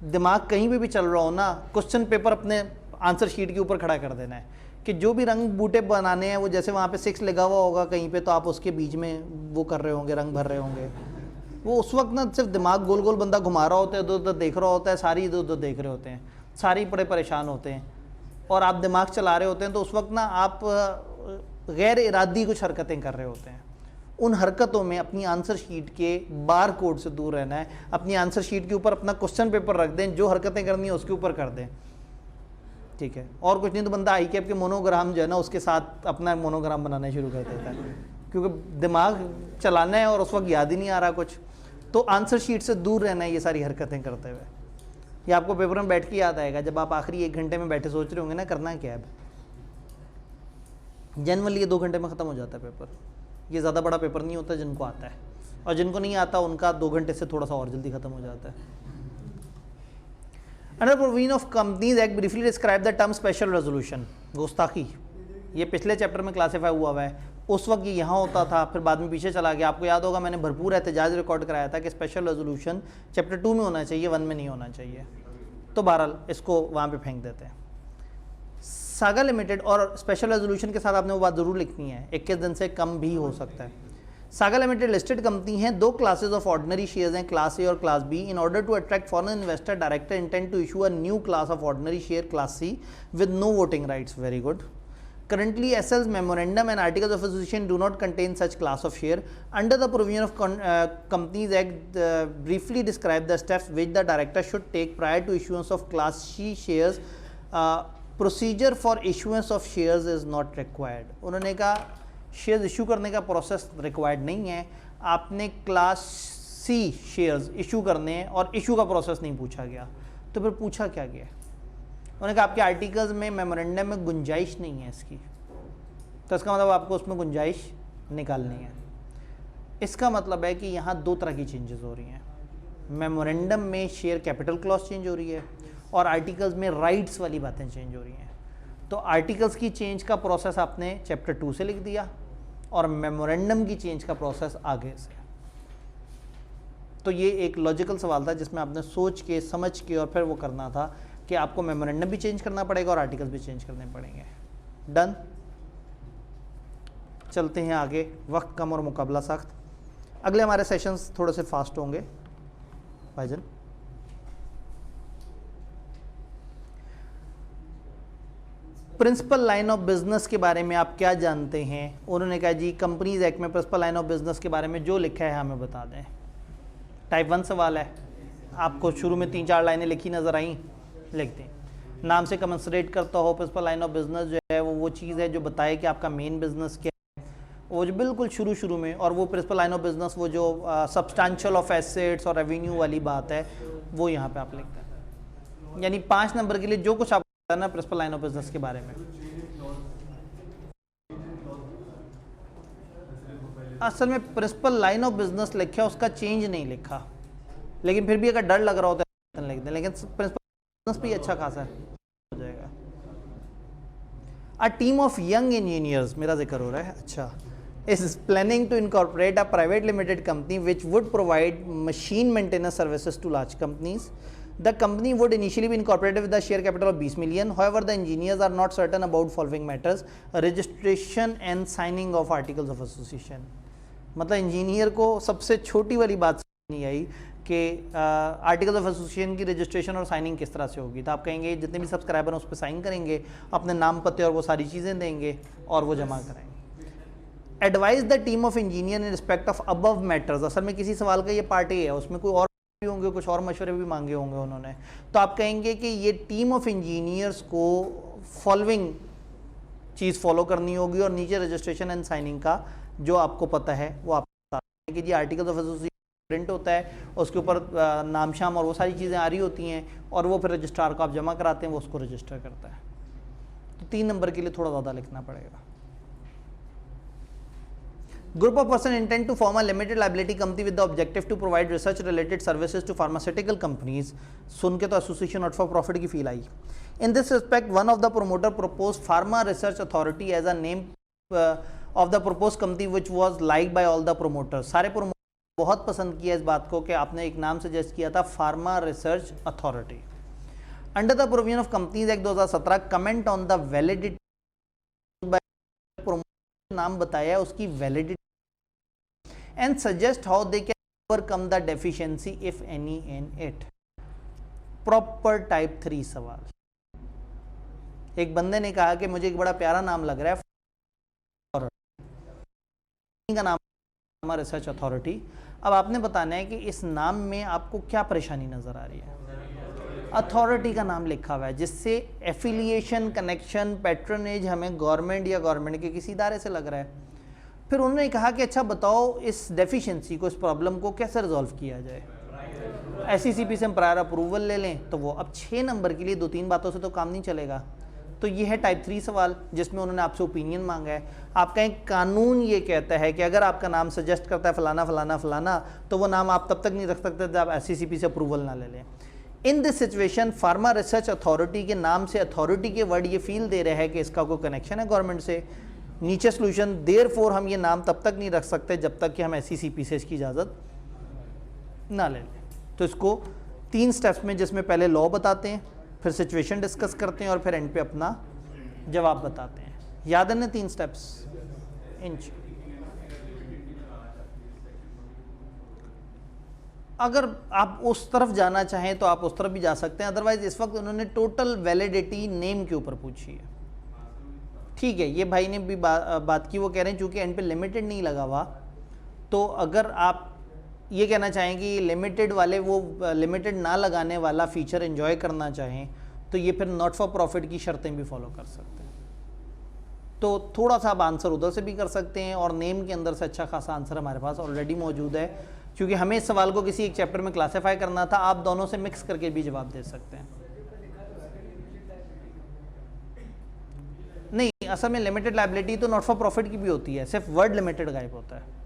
दिमाग कहीं पे भी चल रहा हो ना, क्वेश्चन पेपर अपने आंसर शीट के ऊपर खड़ा कर देना है कि जो भी रंग बूटे बनाने हैं वो जैसे वहाँ पे 6 लिखा हुआ होगा कहीं पे, तो आप उसके बीच में वो कर रहे होंगे, रंग भर रहे होंगे। वो उस वक्त ना सिर्फ दिमाग गोल गोल बंदा घुमा रहा होता है, इधर उधर देख रहा होता है, सारी इधर उधर देख रहे होते हैं, सारी बड़े परेशान होते हैं और आप दिमाग चला रहे होते हैं। तो उस वक्त ना आप गैर इरादी कुछ हरकतें कर रहे होते हैं। उन हरकतों में अपनी आंसर शीट के बार कोड से दूर रहना है। अपनी आंसर शीट के ऊपर अपना क्वेश्चन पेपर रख दें, जो हरकतें करनी है उसके ऊपर कर दें, ठीक है। और कुछ नहीं तो बंदा आई कैप के मोनोग्राम जो है ना उसके साथ अपना मोनोग्राम बनाना शुरू कर देता है, क्योंकि दिमाग चलाना है और उस वक्त याद ही नहीं आ रहा कुछ। तो आंसर शीट से दूर रहना है ये सारी हरकतें करते हुए। ये आपको पेपर में बैठ के याद आएगा जब आप आखिरी 1 घंटे में बैठे सोच रहे होंगे ना करना क्या है। जनरली ये 2 घंटे में ख़त्म हो जाता है पेपर। ये ज़्यादा बड़ा पेपर नहीं होता जिनको आता है, और जिनको नहीं आता उनका 2 घंटे से थोड़ा सा और जल्दी ख़त्म हो जाता है। Under provision of companies act briefly describe the term special resolution. गुस्ताखी, ये पिछले चैप्टर में क्लासीफाई हुआ है। उस वक्त ये यहाँ होता था, फिर बाद में पीछे चला गया। आपको याद होगा मैंने भरपूर एहतजाज रिकॉर्ड कराया था कि स्पेशल रेजोल्यूशन चैप्टर 2 में होना चाहिए, 1 में नहीं होना चाहिए। तो बहरहाल इसको वहाँ पे फेंक देते हैं। सागा लिमिटेड, और स्पेशल रेजोल्यूशन के साथ आपने वो बात ज़रूर लिखनी है, 21 दिन से कम भी हो सकता है। सागा लिमिटेड लिस्टेड कंपनी है। 2 क्लासेज ऑफ ऑर्डिनरी शेयर्स हैं, क्लास ए और class B. In order to attract foreign investor, director intend to issue a new class of ordinary share, class C, with no voting rights. Very good. Currently, SL's memorandum and articles of association do not contain such class of share. Under the provision of Companies Act, briefly describe the steps which the director should take prior to issuance of Class C shares. Procedure for issuance of shares is not required. उन्होंने कहा शेयर्स इशू करने का प्रोसेस रिक्वायर्ड नहीं है, आपने क्लास सी शेयर्स इशू करने हैं और इशू का प्रोसेस नहीं पूछा गया। तो फिर पूछा क्या गया? उन्होंने कहा आपके आर्टिकल्स में मेमोरेंडम में गुंजाइश नहीं है इसकी, तो इसका मतलब आपको उसमें गुंजाइश निकालनी है। इसका मतलब है कि यहाँ 2 तरह की चेंजेस हो रही हैं। मेमोरेंडम में शेयर कैपिटल क्लॉज चेंज हो रही है और आर्टिकल्स में राइट्स वाली बातें चेंज हो रही हैं। तो आर्टिकल्स की चेंज का प्रोसेस आपने चैप्टर 2 से लिख दिया और मेमोरेंडम की चेंज का प्रोसेस आगे से। तो ये एक लॉजिकल सवाल था जिसमें आपने सोच के समझ के और फिर वो करना था कि आपको मेमोरेंडम भी चेंज करना पड़ेगा और आर्टिकल्स भी चेंज करने पड़ेंगे। डन। चलते हैं आगे, वक्त कम और मुकाबला सख्त। अगले हमारे सेशंस थोड़े से फास्ट होंगे भाईजान। प्रिंसिपल लाइन ऑफ बिजनेस के बारे में आप क्या जानते हैं? उन्होंने कहा जी कंपनीज एक्ट में प्रिंसिपल लाइन ऑफ बिजनेस के बारे में जो लिखा है हमें बता दें। टाइप 1 सवाल है, आपको शुरू में 3-4 लाइनें लिखी नज़र आई, लिख दें। नाम से कमेंसरेट करता हो। प्रिंसिपल लाइन ऑफ बिजनेस जो है वो चीज़ है जो बताए कि आपका मेन बिजनेस क्या है, वो जो बिल्कुल शुरू में। और वो प्रिंसिपल लाइन ऑफ बिजनेस वो जो सब्सटेंशियल ऑफ एसेट्स और रेवेन्यू वाली बात है वो यहाँ पे आप लिखते हैं। यानी 5 नंबर के लिए जो कुछ आप ना प्रिंसिपल लाइन ऑफ बिजनेस के बारे में। असल में प्रिंसिपल लाइन ऑफ बिजनेस लिखा, उसका चेंज नहीं लिखा, लेकिन फिर भी अगर डर लग रहा होता है लिख दें, लेकिन प्रिंसिपल बिजनेस भी अच्छा खासा हो जाएगा। A team of young engineers, मेरा जिक्र हो रहा है, अच्छा, is planning to incorporate a private limited company which would provide machine maintenance services to large companies. The company would initially be incorporated with a share capital of 20 million. However, the engineers are not certain about following matters: registration and signing of articles of association. मतलब इंजीनियर को सबसे छोटी वाली बात नहीं आई कि आर्टिकल्स ऑफ एसोसिएशन की रजिस्ट्रेशन और साइनिंग किस तरह से होगी। तो आप कहेंगे जितने भी सब्सक्राइबर हैं उस पर साइन करेंगे, अपने नाम पते और वो सारी चीज़ें देंगे और वो जमा कराएंगे। Advise the team of engineer in respect of above matters. असल में किसी सवाल का ये पार्ट ही है, उसमें कोई और भी होंगे, कुछ और मशवरे भी मांगे होंगे उन्होंने। तो आप कहेंगे कि ये टीम ऑफ इंजीनियर्स को फॉलोइंग चीज़ फॉलो करनी होगी और नीचे रजिस्ट्रेशन एंड साइनिंग का जो आपको पता है वो आप कि जी आर्टिकल्स ऑफ एसोसिएशन प्रिंट होता है, उसके ऊपर नाम शाम और वो सारी चीज़ें आ रही होती हैं और वो फिर रजिस्ट्रार को आप जमा कराते हैं, वो उसको रजिस्टर करता है। तो 3 नंबर के लिए थोड़ा ज़्यादा लिखना पड़ेगा। Group of person intend to form a limited liability company with the objective to provide research related services to pharmaceutical companies. सुन के तो एसोसिएशन नॉट फॉर प्रॉफिट की feel I. In this respect, one of the promoter proposed Pharma Research Authority as a name of the proposed company, which was liked by all the promoters. सारे प्रोमोटर बहुत पसंद किया इस बात को कि आपने एक नाम सजेस्ट किया था, pharma research authority. Under the provision of companies act 2017, comment on the validity, नाम बताया उसकी validity, and suggest how they can overcome the deficiency if any in it. Proper type 3 सवाल। एक बंदे ने कहा कि मुझे एक बड़ा प्यारा नाम लग रहा है का नाम रिसर्च अथॉरिटी। अब आपने बताना है कि इस नाम में आपको क्या परेशानी नजर आ रही है। अथॉरिटी का नाम लिखा हुआ है जिससे एफिलिएशन, कनेक्शन, पैट्रनेज हमें गवर्नमेंट या गवर्नमेंट के किसी इदारे से लग रहा है। फिर उन्होंने कहा कि अच्छा बताओ इस डेफिशिएंसी को, इस प्रॉब्लम को कैसे रिजॉल्व किया जाए। एससीसीपी से हम प्रायर अप्रूवल ले लें तो वो, अब 6 नंबर के लिए 2-3 बातों से तो काम नहीं चलेगा। तो ये है टाइप 3 सवाल जिसमें उन्होंने आपसे ओपिनियन मांगा है। आपका एक कानून ये कहता है कि अगर आपका नाम सजेस्ट करता है फलाना फलाना फलाना, तो वो नाम आप तब तक नहीं रख सकते जब आप एससीसीपी से अप्रूवल ना ले लें। In this situation pharma research authority के नाम से अथॉरिटी के वर्ड ये फील दे रहा है कि इसका कोई कनेक्शन है गवर्नमेंट से। नीचे सोल्यूशन, देयरफॉर हम ये नाम तब तक नहीं रख सकते जब तक कि हम एससीसीपी से इसकी इजाज़त ना ले लें। तो इसको 3 स्टेप्स में, जिसमें पहले लॉ बताते हैं, फिर सिचुएशन डिस्कस करते हैं और फिर एंड पे अपना जवाब बताते हैं। याद है ना 3 स्टेप्स? इंच अगर आप उस तरफ जाना चाहें तो आप उस तरफ भी जा सकते हैं, अदरवाइज इस वक्त उन्होंने टोटल वैलिडिटी नेम के ऊपर पूछी है। ठीक है, ये भाई ने भी बात की, वो कह रहे हैं चूंकि एंड पे लिमिटेड नहीं लगा हुआ, तो अगर आप ये कहना चाहें कि लिमिटेड वाले वो लिमिटेड ना लगाने वाला फीचर एंजॉय करना चाहें तो ये फिर नॉट फॉर प्रॉफिट की शर्तें भी फॉलो कर सकते हैं। तो थोड़ा सा आप आंसर उधर से भी कर सकते हैं और नेम के अंदर से अच्छा खासा आंसर हमारे पास ऑलरेडी मौजूद है, क्योंकि हमें इस सवाल को किसी एक चैप्टर में क्लासीफाई करना था। आप दोनों से मिक्स करके भी जवाब दे सकते हैं। नहीं, असल में लिमिटेड लायबिलिटी तो नॉट फॉर प्रॉफिट की भी होती है, सिर्फ वर्ड लिमिटेड गायब होता है।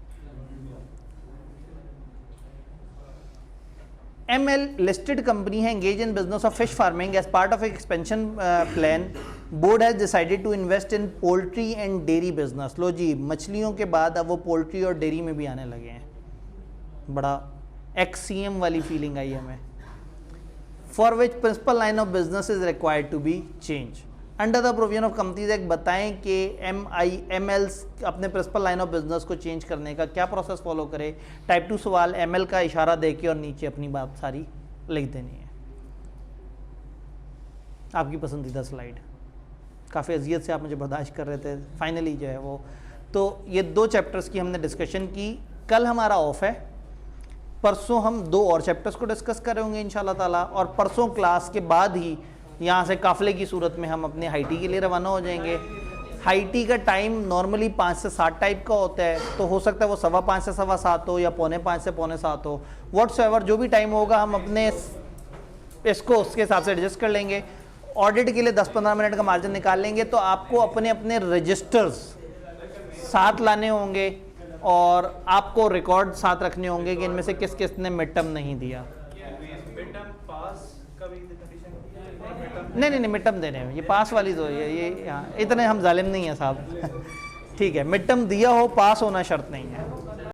ML listed company है, engaged in business of fish farming. As part of expansion plan, board has decided to invest in poultry and dairy business. लो जी, मछलियों के बाद अब वो पोल्ट्री और डेयरी में भी आने लगे हैं। बड़ा XCM वाली फीलिंग आई हमें। For which principal line of business is required to be changed. Under the provision of companies act बताएं कि MLs अपने प्रिंसिपल लाइन ऑफ बिजनेस को चेंज करने का क्या प्रोसेस फॉलो करे। टाइप 2 सवाल, ML का इशारा देके और नीचे अपनी बात सारी लिख देनी है। आपकी पसंदीदा स्लाइड, काफ़ी अजियत से आप मुझे बर्दाश्त कर रहे थे, फाइनली जो है वो। तो ये 2 चैप्टर्स की हमने डिस्कशन की। कल हमारा ऑफ है, परसों हम 2 और चैप्टर्स को डिस्कस करेंगे इंशाल्लाह ताला, और परसों क्लास के बाद ही यहाँ से काफ़िले की सूरत में हम अपने हाईटी के लिए रवाना हो जाएंगे। हाईटी का टाइम नॉर्मली 5 से 7 टाइप का होता है, तो हो सकता है वो 5:15 से 7:15 हो या 6:45 से 6:45 हो। व्हाट्सएवर जो भी टाइम होगा हम अपने इसको उसके हिसाब से एडजस्ट कर लेंगे। ऑडिट के लिए 10-15 मिनट का मार्जिन निकाल लेंगे। तो आपको अपने अपने रजिस्टर्स साथ लाने होंगे और आपको रिकॉर्ड साथ रखने होंगे कि इनमें से किस किस ने मिड टर्म नहीं दिया। नहीं, मिड टर्म देने में ये पास वाली तो ये इतने हम जालिम नहीं है साहब। ठीक है, मिड टर्म दिया हो, पास होना शर्त नहीं है।